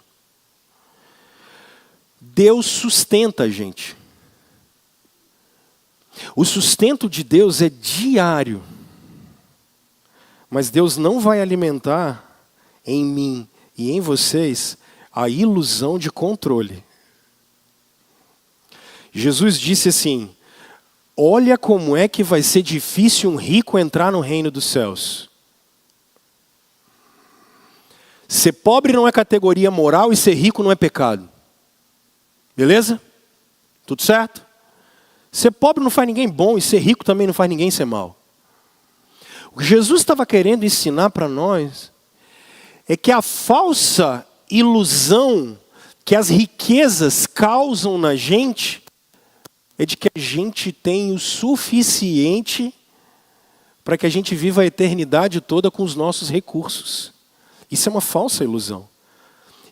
Deus sustenta a gente. O sustento de Deus é diário. Mas Deus não vai alimentar em mim e em vocês a ilusão de controle. Jesus disse assim: olha como é que vai ser difícil um rico entrar no reino dos céus. Ser pobre não é categoria moral e ser rico não é pecado. Beleza? Tudo certo? Ser pobre não faz ninguém bom e ser rico também não faz ninguém ser mal. O que Jesus estava querendo ensinar para nós é que a falsa ilusão que as riquezas causam na gente é de que a gente tem o suficiente para que a gente viva a eternidade toda com os nossos recursos. Isso é uma falsa ilusão.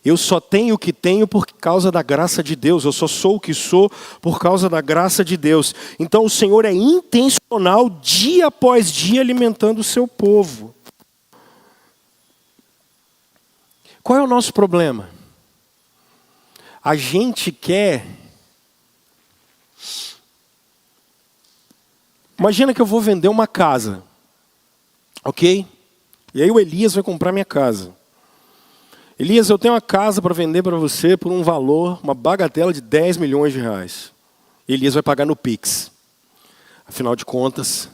Eu só tenho o que tenho por causa da graça de Deus. Eu só sou o que sou por causa da graça de Deus. Então o Senhor é intencional, dia após dia, alimentando o seu povo. Qual é o nosso problema? A gente quer... Imagina que eu vou vender uma casa. Ok? E aí o Elias vai comprar minha casa. Elias, eu tenho uma casa para vender para você por um valor, uma bagatela de 10 milhões de reais. Elias vai pagar no Pix. Afinal de contas,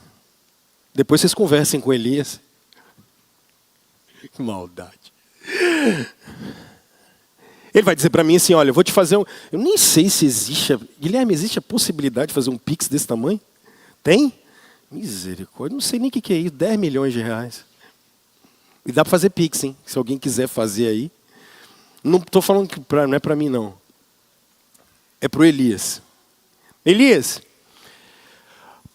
depois vocês conversem com Elias. Que maldade. Ele vai dizer para mim assim, olha, eu vou te fazer um... Eu nem sei se existe... Guilherme, existe a possibilidade de fazer um Pix desse tamanho? Tem? Misericórdia, não sei nem o que é isso, 10 milhões de reais. E dá para fazer Pix, hein? Se alguém quiser fazer aí. Não estou falando que não é para mim, não. É para o Elias. Elias,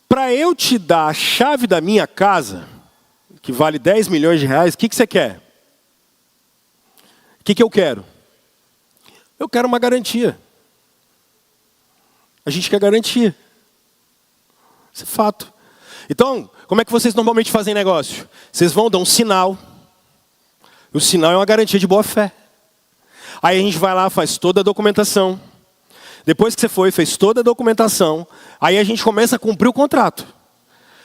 para eu te dar a chave da minha casa, que vale 10 milhões de reais, o que você quer? O que eu quero? Eu quero uma garantia. A gente quer garantia. Isso é fato. Então, como é que vocês normalmente fazem negócio? Vocês vão dar um sinal. O sinal é uma garantia de boa fé. Aí a gente vai lá, faz toda a documentação. Depois que você fez toda a documentação, aí a gente começa a cumprir o contrato.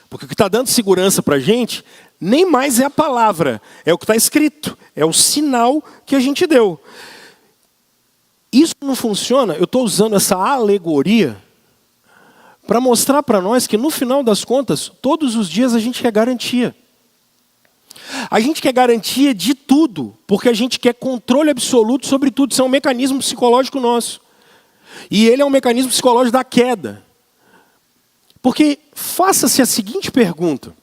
Porque o que está dando segurança para a gente, nem mais é a palavra, é o que está escrito. É o sinal que a gente deu. Isso não funciona, eu estou usando essa alegoria para mostrar para nós que no final das contas, todos os dias a gente quer garantia. A gente quer garantia de tudo, porque a gente quer controle absoluto sobre tudo. Isso é um mecanismo psicológico nosso. E ele é um mecanismo psicológico da queda. Porque faça-se a seguinte pergunta.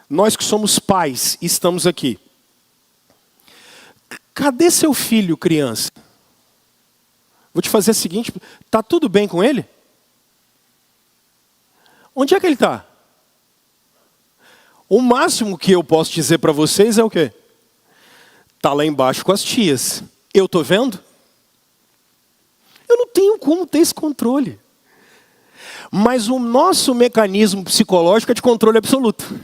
Nós que somos pais e estamos aqui. Cadê seu filho, criança? Vou te fazer a seguinte, está tudo bem com ele? Onde é que ele está? O máximo que eu posso dizer para vocês é o quê? Está lá embaixo com as tias. Eu estou vendo? Eu não tenho como ter esse controle. Mas o nosso mecanismo psicológico é de controle absoluto.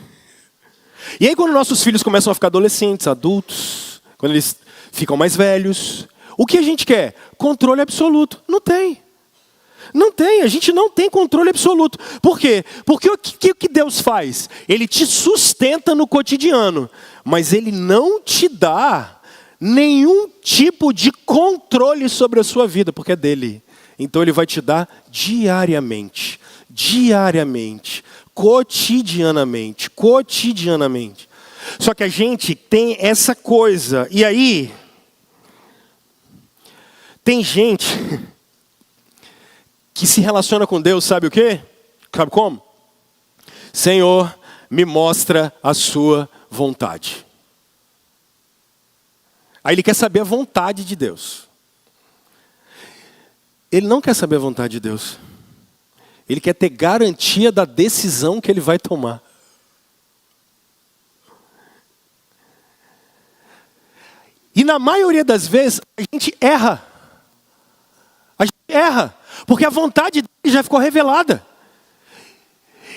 E aí quando nossos filhos começam a ficar adolescentes, adultos, quando eles ficam mais velhos, o que a gente quer? Controle absoluto. Não tem. Não tem, a gente não tem controle absoluto. Por quê? Porque o que Deus faz? Ele te sustenta no cotidiano, mas Ele não te dá nenhum tipo de controle sobre a sua vida, porque é dele. Então Ele vai te dar diariamente, cotidianamente. Só que a gente tem essa coisa, e aí, tem gente... que se relaciona com Deus, sabe o quê? Sabe como? Senhor, me mostra a sua vontade. Aí ele quer saber a vontade de Deus. Ele não quer saber a vontade de Deus. Ele quer ter garantia da decisão que ele vai tomar. E na maioria das vezes, a gente erra. A gente erra. Porque a vontade dele já ficou revelada.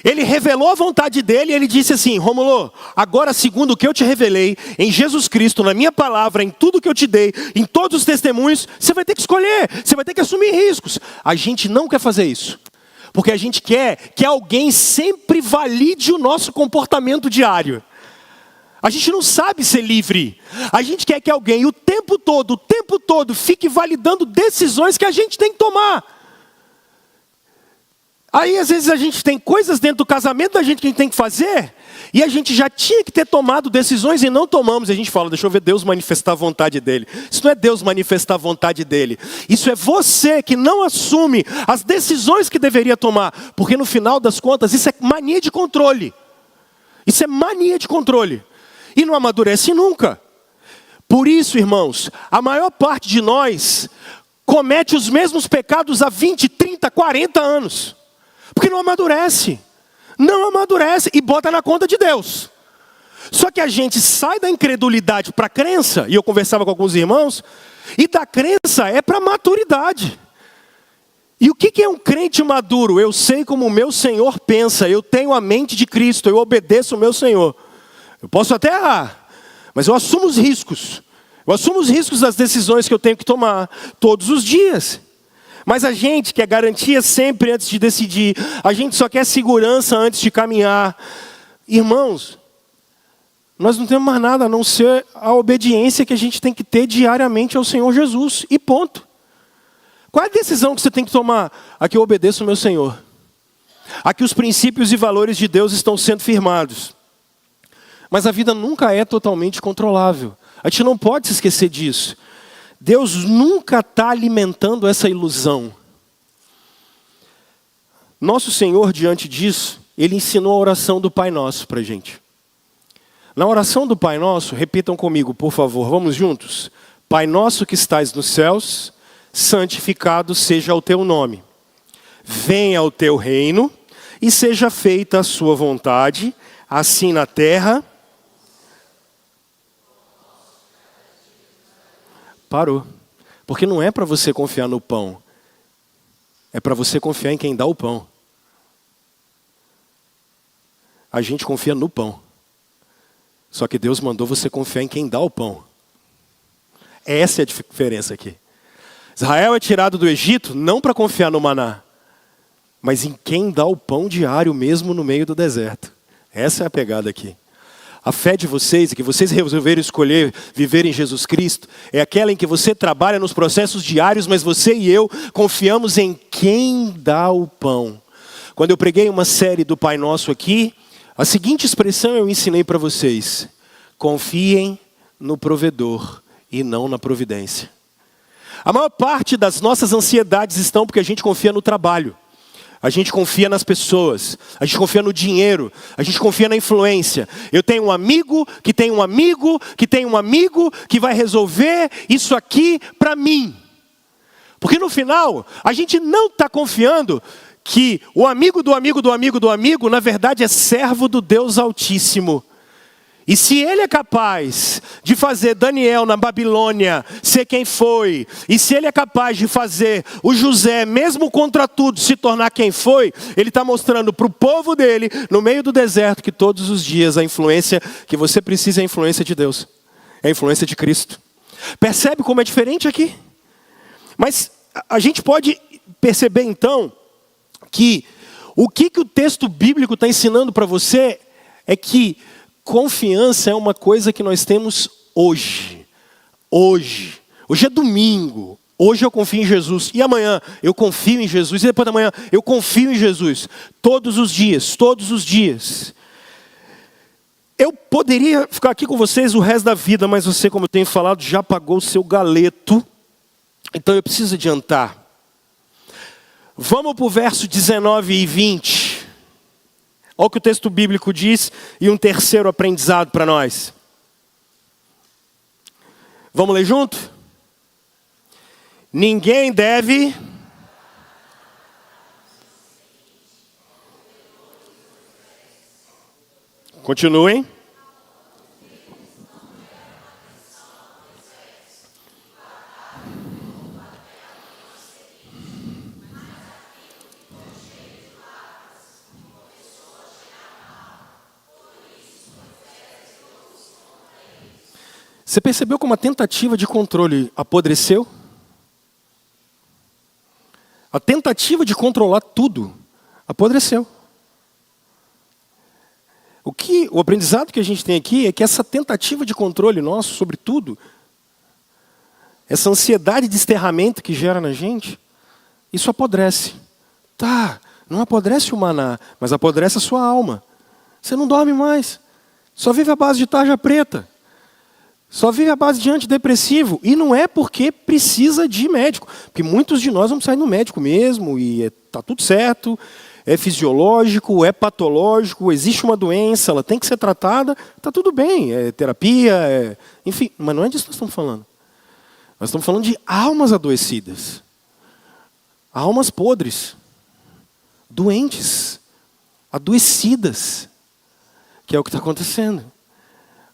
Ele revelou a vontade dele e ele disse assim: Rômulo, agora segundo o que eu te revelei, em Jesus Cristo, na minha palavra, em tudo que eu te dei, em todos os testemunhos, você vai ter que escolher, você vai ter que assumir riscos. A gente não quer fazer isso, porque a gente quer que alguém sempre valide o nosso comportamento diário. A gente não sabe ser livre. A gente quer que alguém o tempo todo, fique validando decisões que a gente tem que tomar. Aí às vezes a gente tem coisas dentro do casamento da gente que a gente tem que fazer, e a gente já tinha que ter tomado decisões e não tomamos. E a gente fala: deixa eu ver Deus manifestar a vontade dele. Isso não é Deus manifestar a vontade dele. Isso é você que não assume as decisões que deveria tomar. Porque no final das contas isso é mania de controle. Isso é mania de controle. E não amadurece nunca. Por isso, irmãos, a maior parte de nós comete os mesmos pecados há 20, 30, 40 anos. Porque não amadurece. Não amadurece e bota na conta de Deus. Só que a gente sai da incredulidade para a crença, e eu conversava com alguns irmãos, e da crença é para a maturidade. E o que é um crente maduro? Eu sei como o meu Senhor pensa, eu tenho a mente de Cristo, eu obedeço o meu Senhor. Eu posso até errar, mas eu assumo os riscos. Eu assumo os riscos das decisões que eu tenho que tomar todos os dias. Mas a gente quer garantia sempre antes de decidir. A gente só quer segurança antes de caminhar. Irmãos, nós não temos mais nada a não ser a obediência que a gente tem que ter diariamente ao Senhor Jesus. E ponto. Qual é a decisão que você tem que tomar? Aqui eu obedeço ao meu Senhor. Aqui os princípios e valores de Deus estão sendo firmados. Mas a vida nunca é totalmente controlável. A gente não pode se esquecer disso. Deus nunca está alimentando essa ilusão. Nosso Senhor, diante disso, Ele ensinou a oração do Pai Nosso para a gente. Na oração do Pai Nosso, repitam comigo, por favor, vamos juntos? Pai Nosso que estais nos céus, santificado seja o teu nome. Venha o teu reino e seja feita a sua vontade, assim na terra. Parou. Porque não é para você confiar no pão. É para você confiar em quem dá o pão. A gente confia no pão. Só que Deus mandou você confiar em quem dá o pão. Essa é a diferença aqui. Israel é tirado do Egito não para confiar no maná, mas em quem dá o pão diário mesmo no meio do deserto. Essa é a pegada aqui. A fé de vocês, que vocês resolveram escolher viver em Jesus Cristo, é aquela em que você trabalha nos processos diários, mas você e eu confiamos em quem dá o pão. Quando eu preguei uma série do Pai Nosso aqui, a seguinte expressão eu ensinei para vocês: confiem no provedor e não na providência. A maior parte das nossas ansiedades estão porque a gente confia no trabalho. A gente confia nas pessoas, a gente confia no dinheiro, a gente confia na influência. Eu tenho um amigo, que tem um amigo, que tem um amigo, que vai resolver isso aqui para mim. Porque no final, a gente não está confiando que o amigo do amigo do amigo do amigo, na verdade é servo do Deus Altíssimo. E se ele é capaz de fazer Daniel na Babilônia ser quem foi, e se ele é capaz de fazer o José, mesmo contra tudo, se tornar quem foi, ele está mostrando para o povo dele, no meio do deserto, que todos os dias a influência que você precisa é a influência de Deus, é a influência de Cristo. Percebe como é diferente aqui? Mas a gente pode perceber então que o que o texto bíblico está ensinando para você é que confiança é uma coisa que nós temos hoje. Hoje é domingo. Hoje eu confio em Jesus. E amanhã eu confio em Jesus. E depois da manhã eu confio em Jesus. Todos os dias, todos os dias. Eu poderia ficar aqui com vocês o resto da vida, mas você, como eu tenho falado, já pagou o seu galeto. Então eu preciso adiantar. Vamos para o verso 19 e 20. Olha o que o texto bíblico diz e um terceiro aprendizado para nós. Vamos ler junto? Ninguém deve... Continuem. Você percebeu como a tentativa de controle apodreceu? A tentativa de controlar tudo apodreceu. O aprendizado que a gente tem aqui é que essa tentativa de controle nosso sobre tudo, essa ansiedade de desterramento que gera na gente, isso apodrece. Tá, não apodrece o maná, mas apodrece a sua alma. Você não dorme mais. Só vive à base de tarja preta. Só vive à base de antidepressivo. E não é porque precisa de médico. Porque muitos de nós vamos sair no médico mesmo e está tudo certo. É fisiológico, é patológico, existe uma doença, ela tem que ser tratada, está tudo bem, é terapia, enfim. Mas não é disso que nós estamos falando. Nós estamos falando de almas adoecidas. Almas podres. Doentes. Adoecidas. Que é o que está acontecendo.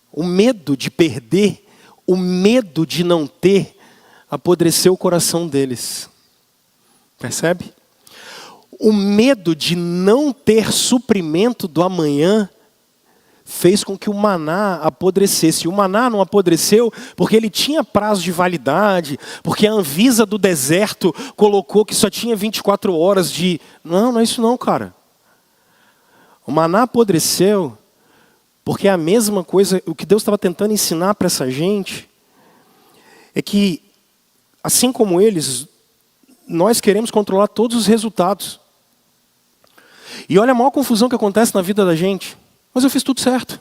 O medo de perder, o medo de não ter, apodreceu o coração deles. Percebe? O medo de não ter suprimento do amanhã fez com que o maná apodrecesse. O maná não apodreceu porque ele tinha prazo de validade, porque a Anvisa do deserto colocou que só tinha 24 horas de... Não é isso não, cara. O maná apodreceu porque é a mesma coisa, o que Deus estava tentando ensinar para essa gente é que, assim como eles, nós queremos controlar todos os resultados. E olha a maior confusão que acontece na vida da gente. Mas eu fiz tudo certo.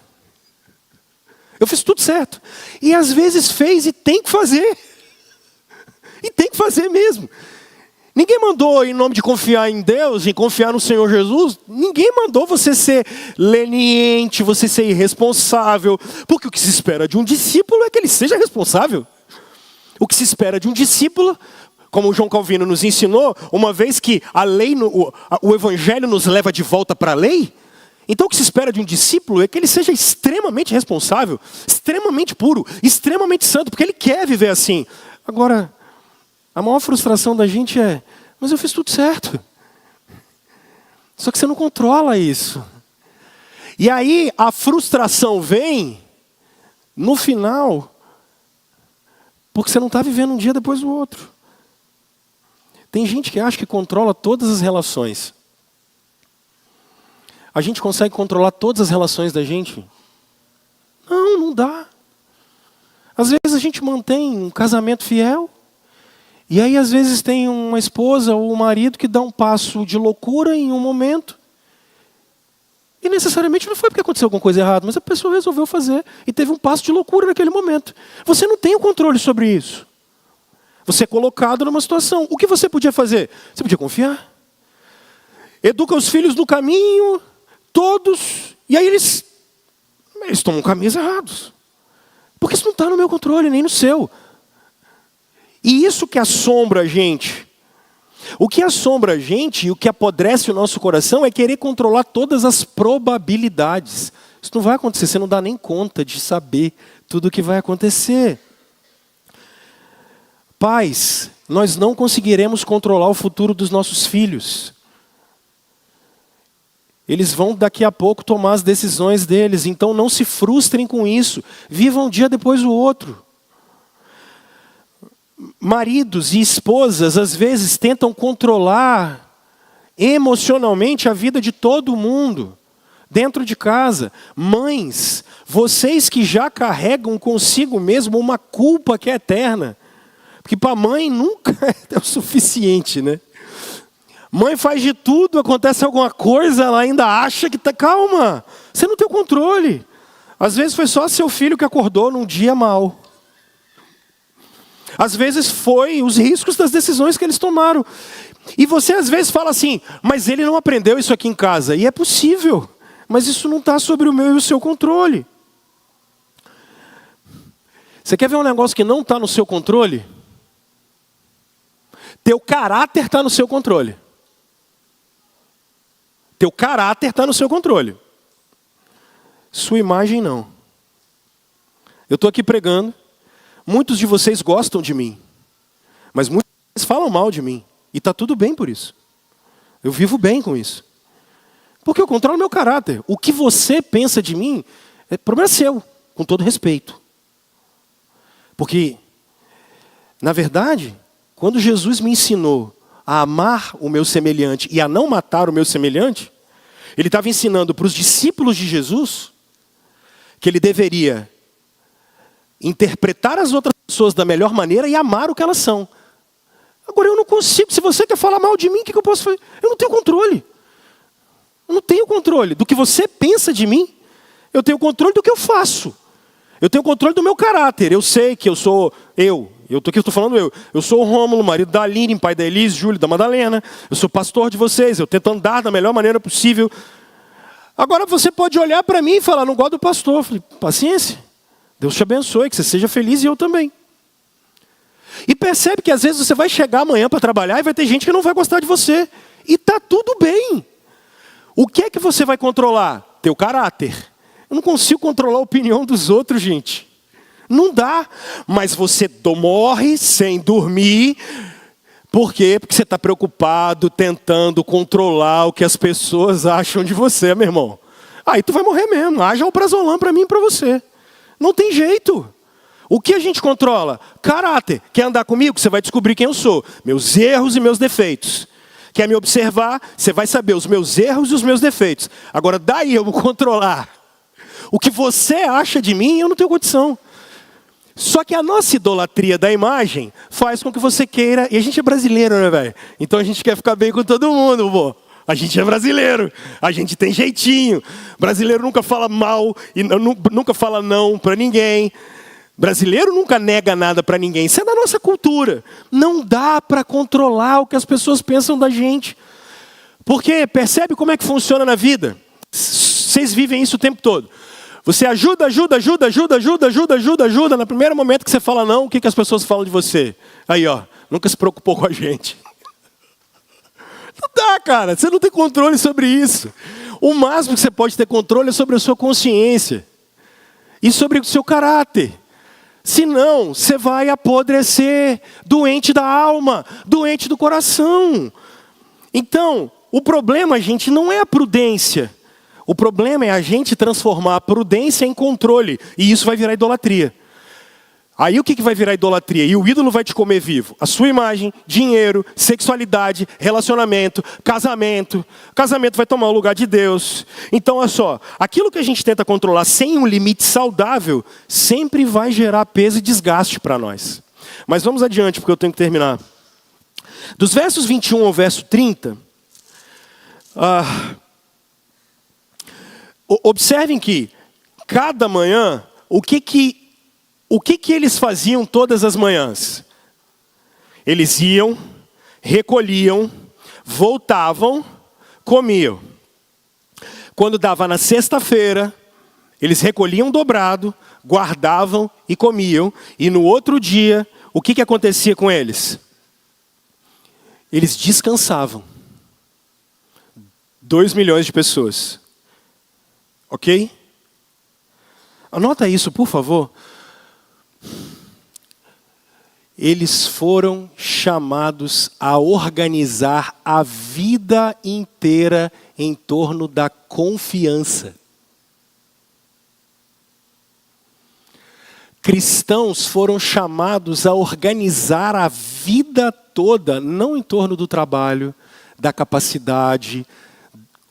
Eu fiz tudo certo. E às vezes fez e tem que fazer. E tem que fazer mesmo. Ninguém mandou, em nome de confiar em Deus, em confiar no Senhor Jesus, ninguém mandou você ser leniente, você ser irresponsável. Porque o que se espera de um discípulo é que ele seja responsável. O que se espera de um discípulo, como o João Calvino nos ensinou, uma vez que a lei, o Evangelho nos leva de volta para a lei, então o que se espera de um discípulo é que ele seja extremamente responsável, extremamente puro, extremamente santo, porque ele quer viver assim. Agora, a maior frustração da gente é, mas eu fiz tudo certo. Só que você não controla isso. E aí a frustração vem no final, porque você não está vivendo um dia depois do outro. Tem gente que acha que controla todas as relações. A gente consegue controlar todas as relações da gente? Não dá. Às vezes a gente mantém um casamento fiel, e aí às vezes tem uma esposa ou um marido que dá um passo de loucura em um momento, e necessariamente não foi porque aconteceu alguma coisa errada, mas a pessoa resolveu fazer, e teve um passo de loucura naquele momento. Você não tem o controle sobre isso. Você é colocado numa situação. O que você podia fazer? Você podia confiar. Educa os filhos no caminho, todos, e aí eles tomam caminhos errados. Porque isso não está no meu controle, nem no seu. E isso que assombra a gente. O que assombra a gente e o que apodrece o nosso coração é querer controlar todas as probabilidades. Isso não vai acontecer, você não dá nem conta de saber tudo o que vai acontecer. Pais, nós não conseguiremos controlar o futuro dos nossos filhos. Eles vão daqui a pouco tomar as decisões deles, então não se frustrem com isso. Vivam um dia depois do outro. Maridos e esposas às vezes tentam controlar emocionalmente a vida de todo mundo dentro de casa. Mães, vocês que já carregam consigo mesmo uma culpa que é eterna. Porque para a mãe nunca é o suficiente, né? Mãe faz de tudo, acontece alguma coisa, ela ainda acha que está... Calma, você não tem o controle. Às vezes foi só seu filho que acordou num dia mal. Às vezes foi os riscos das decisões que eles tomaram. E você às vezes fala assim, mas ele não aprendeu isso aqui em casa. E é possível, mas isso não está sobre o meu e o seu controle. Você quer ver um negócio que não está no seu controle? Teu caráter está no seu controle. Teu caráter está no seu controle. Sua imagem não. Eu estou aqui pregando. Muitos de vocês gostam de mim. Mas muitos de vocês falam mal de mim. E está tudo bem por isso. Eu vivo bem com isso. Porque eu controlo meu caráter. O que você pensa de mim, é problema seu. Com todo respeito. Porque, na verdade, quando Jesus me ensinou a amar o meu semelhante e a não matar o meu semelhante, ele estava ensinando para os discípulos de Jesus que ele deveria interpretar as outras pessoas da melhor maneira e amar o que elas são. Agora eu não consigo, se você quer falar mal de mim, o que eu posso fazer? Eu não tenho controle. Eu não tenho controle do que você pensa de mim. Eu tenho controle do que eu faço. Eu tenho controle do meu caráter. Eu sei que eu sou eu. Estou falando eu. Eu sou o Rômulo, marido da Aline, pai da Elise, Júlio, da Madalena. Eu sou pastor de vocês. Eu tento andar da melhor maneira possível. Agora você pode olhar para mim e falar, não gosto do pastor. Eu falei, paciência. Deus te abençoe, que você seja feliz e eu também. E percebe que às vezes você vai chegar amanhã para trabalhar e vai ter gente que não vai gostar de você. E está tudo bem. O que é que você vai controlar? Teu caráter. Eu não consigo controlar a opinião dos outros, gente. Não dá. Mas você morre sem dormir. Por quê? Porque você está preocupado, tentando controlar o que as pessoas acham de você, meu irmão. Aí tu vai morrer mesmo. Haja o prazolam para mim e para você. Não tem jeito. O que a gente controla? Caráter. Quer andar comigo? Você vai descobrir quem eu sou. Meus erros e meus defeitos. Quer me observar? Você vai saber os meus erros e os meus defeitos. Agora, daí eu vou controlar o que você acha de mim, eu não tenho condição. Só que a nossa idolatria da imagem faz com que você queira... E a gente é brasileiro, né, velho? Então a gente quer ficar bem com todo mundo, pô. A gente é brasileiro, a gente tem jeitinho. Brasileiro nunca fala mal, e nunca fala não para ninguém. Brasileiro nunca nega nada para ninguém. Isso é da nossa cultura. Não dá para controlar o que as pessoas pensam da gente. Porque percebe como é que funciona na vida? Vocês vivem isso o tempo todo. Você ajuda. No primeiro momento que você fala não, o que as pessoas falam de você? Aí, ó, nunca se preocupou com a gente. Não dá, cara. Você não tem controle sobre isso. O máximo que você pode ter controle é sobre a sua consciência. E sobre o seu caráter. Senão, você vai apodrecer, doente da alma, doente do coração. Então, o problema, gente, não é a prudência. O problema é a gente transformar a prudência em controle. E isso vai virar idolatria. Aí o que vai virar idolatria? E o ídolo vai te comer vivo. A sua imagem, dinheiro, sexualidade, relacionamento, casamento. Casamento vai tomar o lugar de Deus. Então, olha só. Aquilo que a gente tenta controlar sem um limite saudável, sempre vai gerar peso e desgaste para nós. Mas vamos adiante, porque eu tenho que terminar. Dos versos 21 ao verso 30... observem que, cada manhã, o que eles faziam todas as manhãs? Eles iam, recolhiam, voltavam, comiam. Quando dava na sexta-feira, eles recolhiam dobrado, guardavam e comiam. E no outro dia, o que acontecia com eles? Eles descansavam. 2 milhões de pessoas. Ok? Anota isso, por favor. Eles foram chamados a organizar a vida inteira em torno da confiança. Cristãos foram chamados a organizar a vida toda, não em torno do trabalho, da capacidade,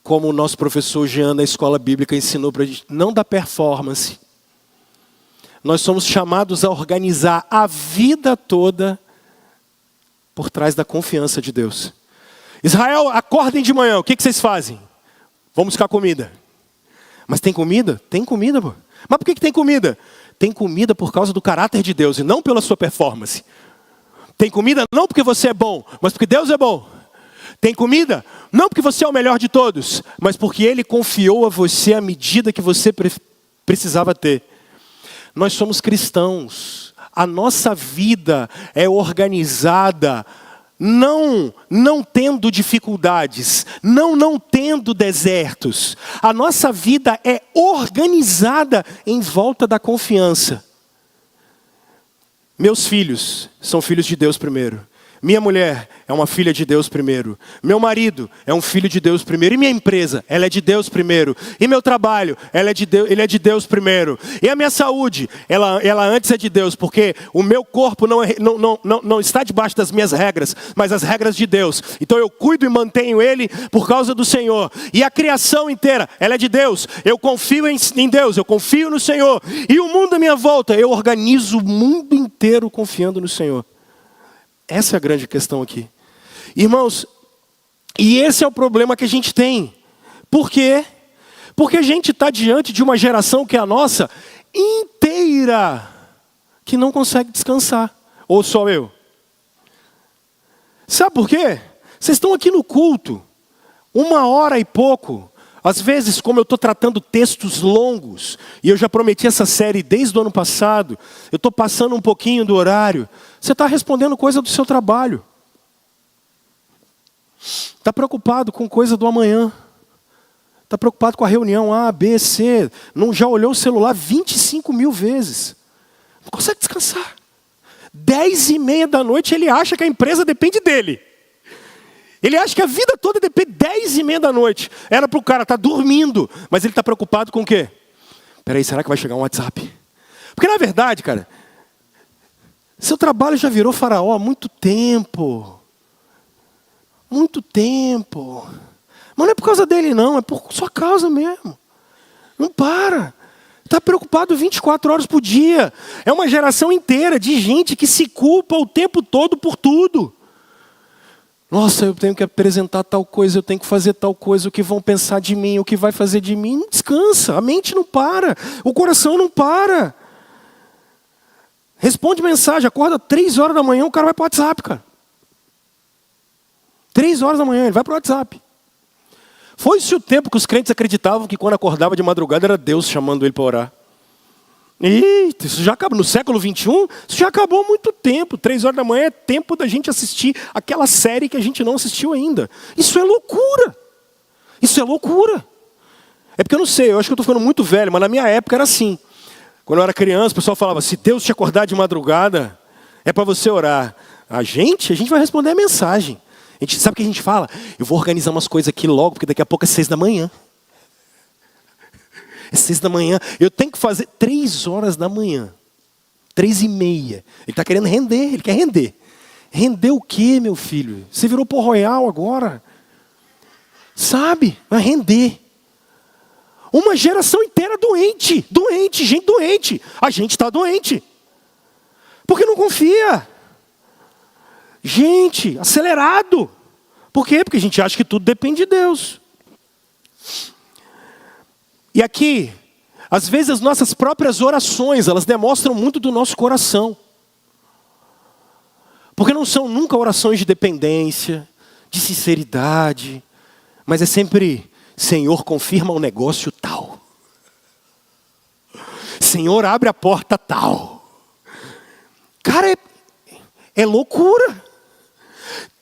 como o nosso professor Jean na escola bíblica ensinou para a gente, não da performance. Nós somos chamados a organizar a vida toda por trás da confiança de Deus. Israel, acordem de manhã, o que vocês fazem? Vamos buscar comida. Mas tem comida? Tem comida, pô. Mas por que tem comida? Tem comida por causa do caráter de Deus e não pela sua performance. Tem comida não porque você é bom, mas porque Deus é bom. Tem comida não porque você é o melhor de todos, mas porque Ele confiou a você a medida que você precisava ter. Nós somos cristãos. A nossa vida é organizada não tendo dificuldades, não tendo desertos. A nossa vida é organizada em volta da confiança. Meus filhos são filhos de Deus primeiro. Minha mulher é uma filha de Deus primeiro. Meu marido é um filho de Deus primeiro. E minha empresa, ela é de Deus primeiro. E meu trabalho, ele é de Deus primeiro. E a minha saúde, ela antes é de Deus, porque o meu corpo não está debaixo das minhas regras, mas as regras de Deus. Então eu cuido e mantenho ele por causa do Senhor. E a criação inteira, ela é de Deus. Eu confio em Deus, eu confio no Senhor. E o mundo à minha volta, eu organizo o mundo inteiro confiando no Senhor. Essa é a grande questão aqui. Irmãos, e esse é o problema que a gente tem. Por quê? Porque a gente está diante de uma geração que é a nossa inteira, que não consegue descansar. Ou só eu? Sabe por quê? Vocês estão aqui no culto, 1h e pouco. Às vezes, como eu estou tratando textos longos, e eu já prometi essa série desde o ano passado, eu estou passando um pouquinho do horário, você está respondendo coisa do seu trabalho. Está preocupado com coisa do amanhã. Está preocupado com a reunião A, B, C. Não, já olhou o celular 25 mil vezes. Não consegue descansar. 10h30 da noite ele acha que a empresa depende dele. Ele acha que a vida toda depende 10h30 da noite. Era para o cara estar dormindo, mas ele está preocupado com o quê? Peraí, será que vai chegar um WhatsApp? Porque na verdade, cara, seu trabalho já virou faraó há muito tempo. Muito tempo. Mas não é por causa dele não, é por sua causa mesmo. Não para. Está preocupado 24 horas por dia. É uma geração inteira de gente que se culpa o tempo todo por tudo. Nossa, eu tenho que apresentar tal coisa, eu tenho que fazer tal coisa, o que vão pensar de mim, o que vai fazer de mim. Não descansa, a mente não para, o coração não para. Responde mensagem, acorda 3 horas da manhã, o cara vai para o WhatsApp, cara. 3 horas da manhã, ele vai para o WhatsApp. Foi-se o tempo que os crentes acreditavam que quando acordava de madrugada era Deus chamando ele para orar. Eita, isso já acabou. No século XXI, isso já acabou há muito tempo. 3 horas da manhã é tempo da gente assistir aquela série que a gente não assistiu ainda. Isso é loucura. Isso é loucura. É porque eu não sei, eu acho que eu estou ficando muito velho, mas na minha época era assim. Quando eu era criança, o pessoal falava, se Deus te acordar de madrugada, é para você orar. A gente vai responder a mensagem. A gente sabe o que a gente fala? Eu vou organizar umas coisas aqui logo, porque daqui a pouco é 6 da manhã. É 6 da manhã. Eu tenho que fazer 3 horas da manhã. 3h30. Ele está querendo render, ele quer render. Render o quê, meu filho? Você virou Pô Royal agora? Sabe? Vai render. Uma geração inteira doente. Doente, gente doente. A gente está doente. Porque não confia. Gente, acelerado. Por quê? Porque a gente acha que tudo depende de Deus. E aqui, às vezes as nossas próprias orações, elas demonstram muito do nosso coração. Porque não são nunca orações de dependência, de sinceridade, mas é sempre, Senhor, confirma o negócio tal. Senhor, abre a porta tal. Cara, é loucura.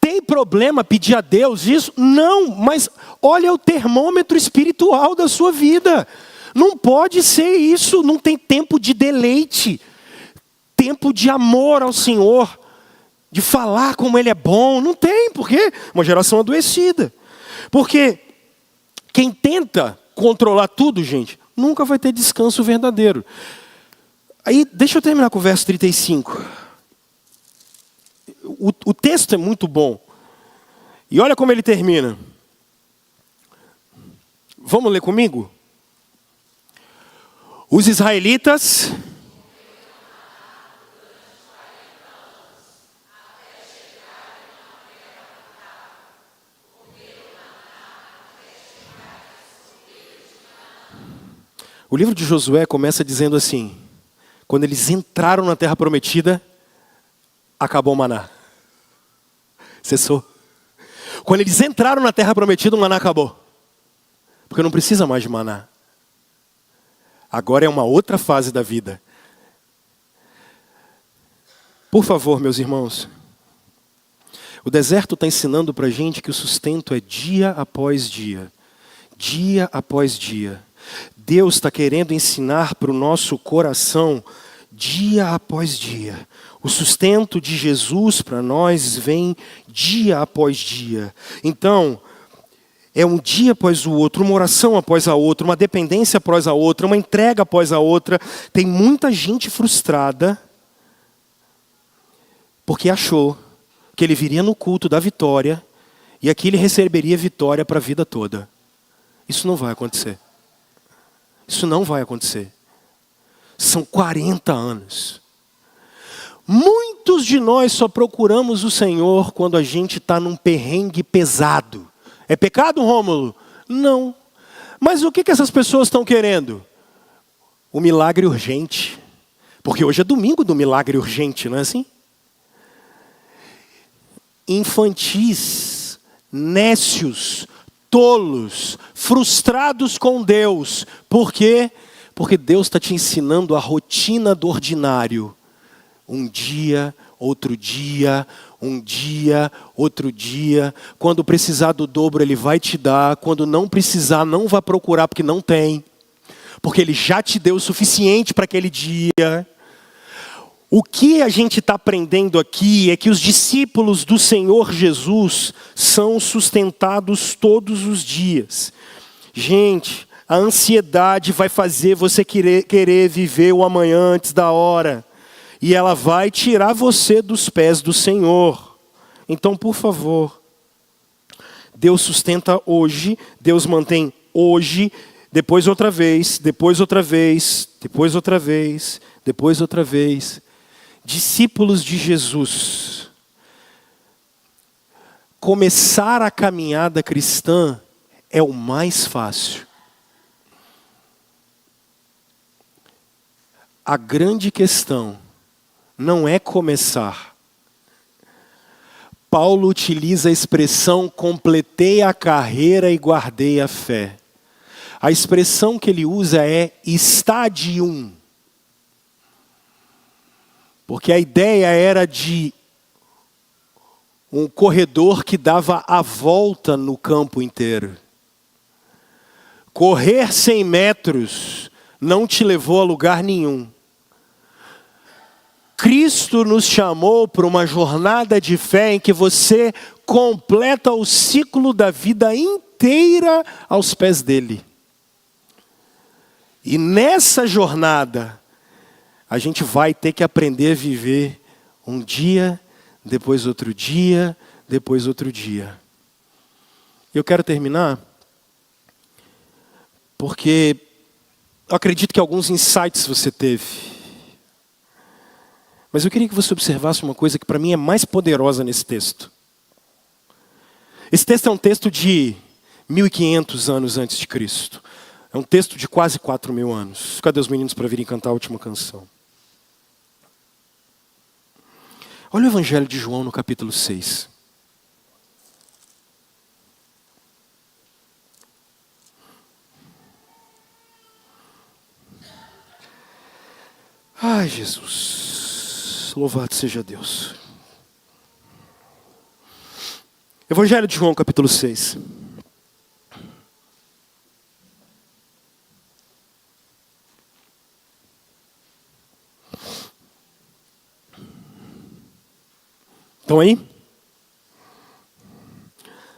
Tem problema pedir a Deus isso? Não, mas olha o termômetro espiritual da sua vida. Não pode ser isso, não tem tempo de deleite, tempo de amor ao Senhor, de falar como Ele é bom. Não tem, por quê? Uma geração adoecida. Porque quem tenta controlar tudo, gente, nunca vai ter descanso verdadeiro. Aí, deixa eu terminar com o verso 35. O texto é muito bom. E olha como ele termina. Vamos ler comigo? Os israelitas... O livro de Josué começa dizendo assim: quando eles entraram na terra prometida, acabou o maná. Cessou. Quando eles entraram na terra prometida, o maná acabou. Porque não precisa mais de maná. Agora é uma outra fase da vida. Por favor, meus irmãos. O deserto está ensinando para a gente que o sustento é dia após dia. Dia após dia. Deus está querendo ensinar para o nosso coração dia após dia. O sustento de Jesus para nós vem dia após dia. Então, é um dia após o outro, uma oração após a outra, uma dependência após a outra, uma entrega após a outra. Tem muita gente frustrada porque achou que ele viria no culto da vitória e aqui ele receberia vitória para a vida toda. Isso não vai acontecer. Isso não vai acontecer. São 40 anos. Muitos de nós só procuramos o Senhor quando a gente está num perrengue pesado. É pecado, Rômulo? Não. Mas o que essas pessoas estão querendo? O milagre urgente. Porque hoje é domingo do milagre urgente, não é assim? Infantis, nécios, tolos, frustrados com Deus. Por quê? Porque Deus está te ensinando a rotina do ordinário. Um dia, outro dia, um dia, outro dia. Quando precisar do dobro, Ele vai te dar. Quando não precisar, não vai procurar, porque não tem. Porque Ele já te deu o suficiente para aquele dia. O que a gente está aprendendo aqui é que os discípulos do Senhor Jesus são sustentados todos os dias. Gente, a ansiedade vai fazer você querer viver o amanhã antes da hora. E ela vai tirar você dos pés do Senhor. Então, por favor, Deus sustenta hoje, Deus mantém hoje, depois outra vez, depois outra vez, depois outra vez, depois outra vez. Discípulos de Jesus, começar a caminhada cristã é o mais fácil. A grande questão não é começar. Paulo utiliza a expressão completei a carreira e guardei a fé. A expressão que ele usa é stadium. Porque a ideia era de um corredor que dava a volta no campo inteiro. Correr 100 metros não te levou a lugar nenhum. Cristo nos chamou para uma jornada de fé em que você completa o ciclo da vida inteira aos pés dele. E nessa jornada, a gente vai ter que aprender a viver um dia, depois outro dia, depois outro dia. Eu quero terminar, porque eu acredito que alguns insights você teve. Mas eu queria que você observasse uma coisa que para mim é mais poderosa nesse texto. Esse texto é um texto de 1500 anos antes de Cristo. É um texto de quase 4000 anos. Cadê os meninos para virem cantar a última canção? Olha o Evangelho de João no capítulo 6. Ai, Jesus. Louvado seja Deus. Evangelho de João, capítulo 6. Estão aí?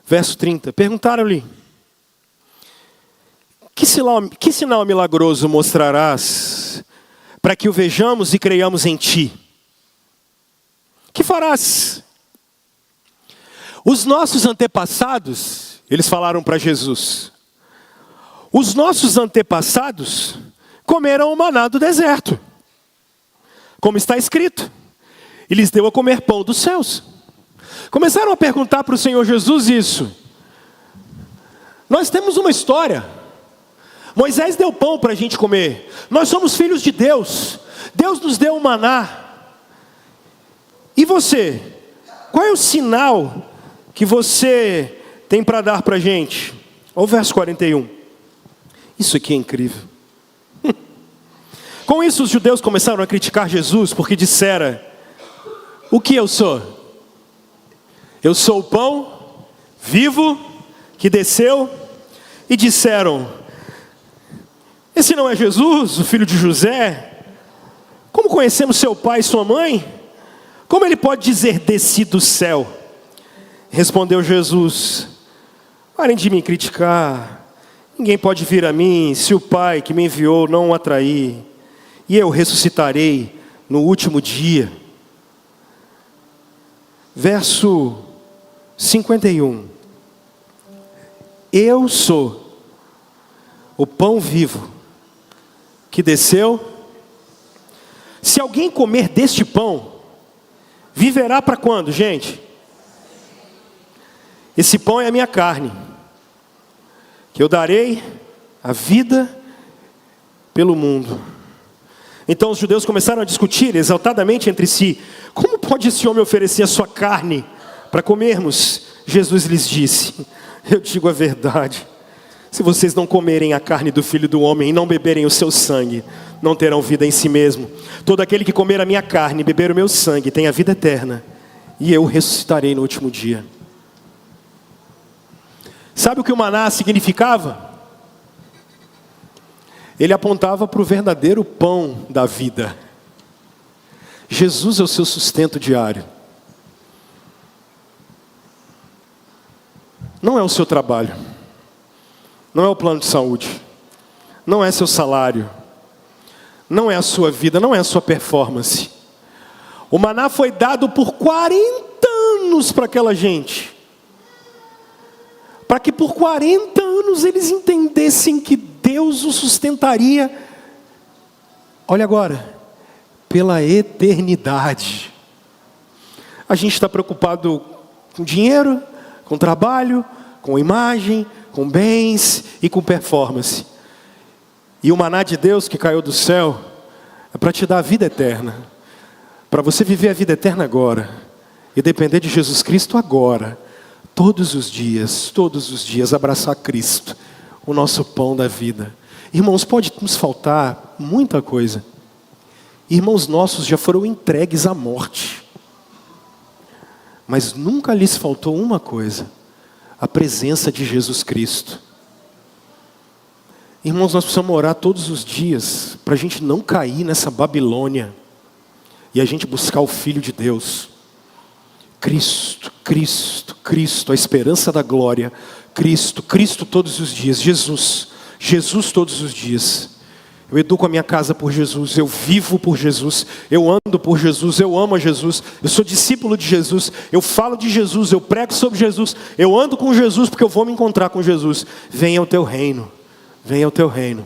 Verso 30. Perguntaram-lhe: que sinal milagroso mostrarás para que o vejamos e creiamos em ti? Que farás? Os nossos antepassados, eles falaram para Jesus, os nossos antepassados comeram o maná do deserto, como está escrito. E lhes deu a comer pão dos céus. Começaram a perguntar para o Senhor Jesus isso. Nós temos uma história. Moisés deu pão para a gente comer. Nós somos filhos de Deus. Deus nos deu o maná. E você? Qual é o sinal que você tem para dar para a gente? Olha o verso 41. Isso aqui é incrível. Com isso os judeus começaram a criticar Jesus porque disseram: o que eu sou? Eu sou o pão vivo que desceu. E disseram: esse não é Jesus, o filho de José? Como como conhecemos seu pai e sua mãe? Como ele pode dizer, desci do céu? Respondeu Jesus, parem de me criticar. Ninguém pode vir a mim se o Pai que me enviou não o atrair. E eu ressuscitarei no último dia. Verso 51. Eu sou o pão vivo que desceu. Se alguém comer deste pão, viverá para quando, gente? Esse pão é a minha carne, que eu darei a vida pelo mundo. Então os judeus começaram a discutir exaltadamente entre si: como pode esse homem oferecer a sua carne para comermos? Jesus lhes disse: eu digo a verdade, se vocês não comerem a carne do Filho do Homem e não beberem o seu sangue, não terão vida em si mesmo. Todo aquele que comer a minha carne e beber o meu sangue tem a vida eterna, e eu ressuscitarei no último dia. Sabe o que o maná significava? Ele apontava para o verdadeiro pão da vida. Jesus é o seu sustento diário. Não é o seu trabalho. Não é o plano de saúde. Não é seu salário. Não é a sua vida, não é a sua performance. O maná foi dado por 40 anos para aquela gente. Para que por 40 anos eles entendessem que Deus os sustentaria, olha agora, pela eternidade. A gente está preocupado com dinheiro, com trabalho, com imagem, com bens e com performance. E o maná de Deus que caiu do céu é para te dar a vida eterna. Para você viver a vida eterna agora e depender de Jesus Cristo agora. Todos os dias abraçar Cristo, o nosso pão da vida. Irmãos, pode nos faltar muita coisa. Irmãos nossos já foram entregues à morte. Mas nunca lhes faltou uma coisa: a presença de Jesus Cristo. Irmãos, nós precisamos orar todos os dias, para a gente não cair nessa Babilônia, e a gente buscar o Filho de Deus. Cristo, Cristo, Cristo, a esperança da glória. Cristo, Cristo todos os dias. Jesus, Jesus todos os dias. Eu educo a minha casa por Jesus, eu vivo por Jesus, eu ando por Jesus, eu amo a Jesus, eu sou discípulo de Jesus, eu falo de Jesus, eu prego sobre Jesus, eu ando com Jesus porque eu vou me encontrar com Jesus. Venha o teu reino, venha o teu reino.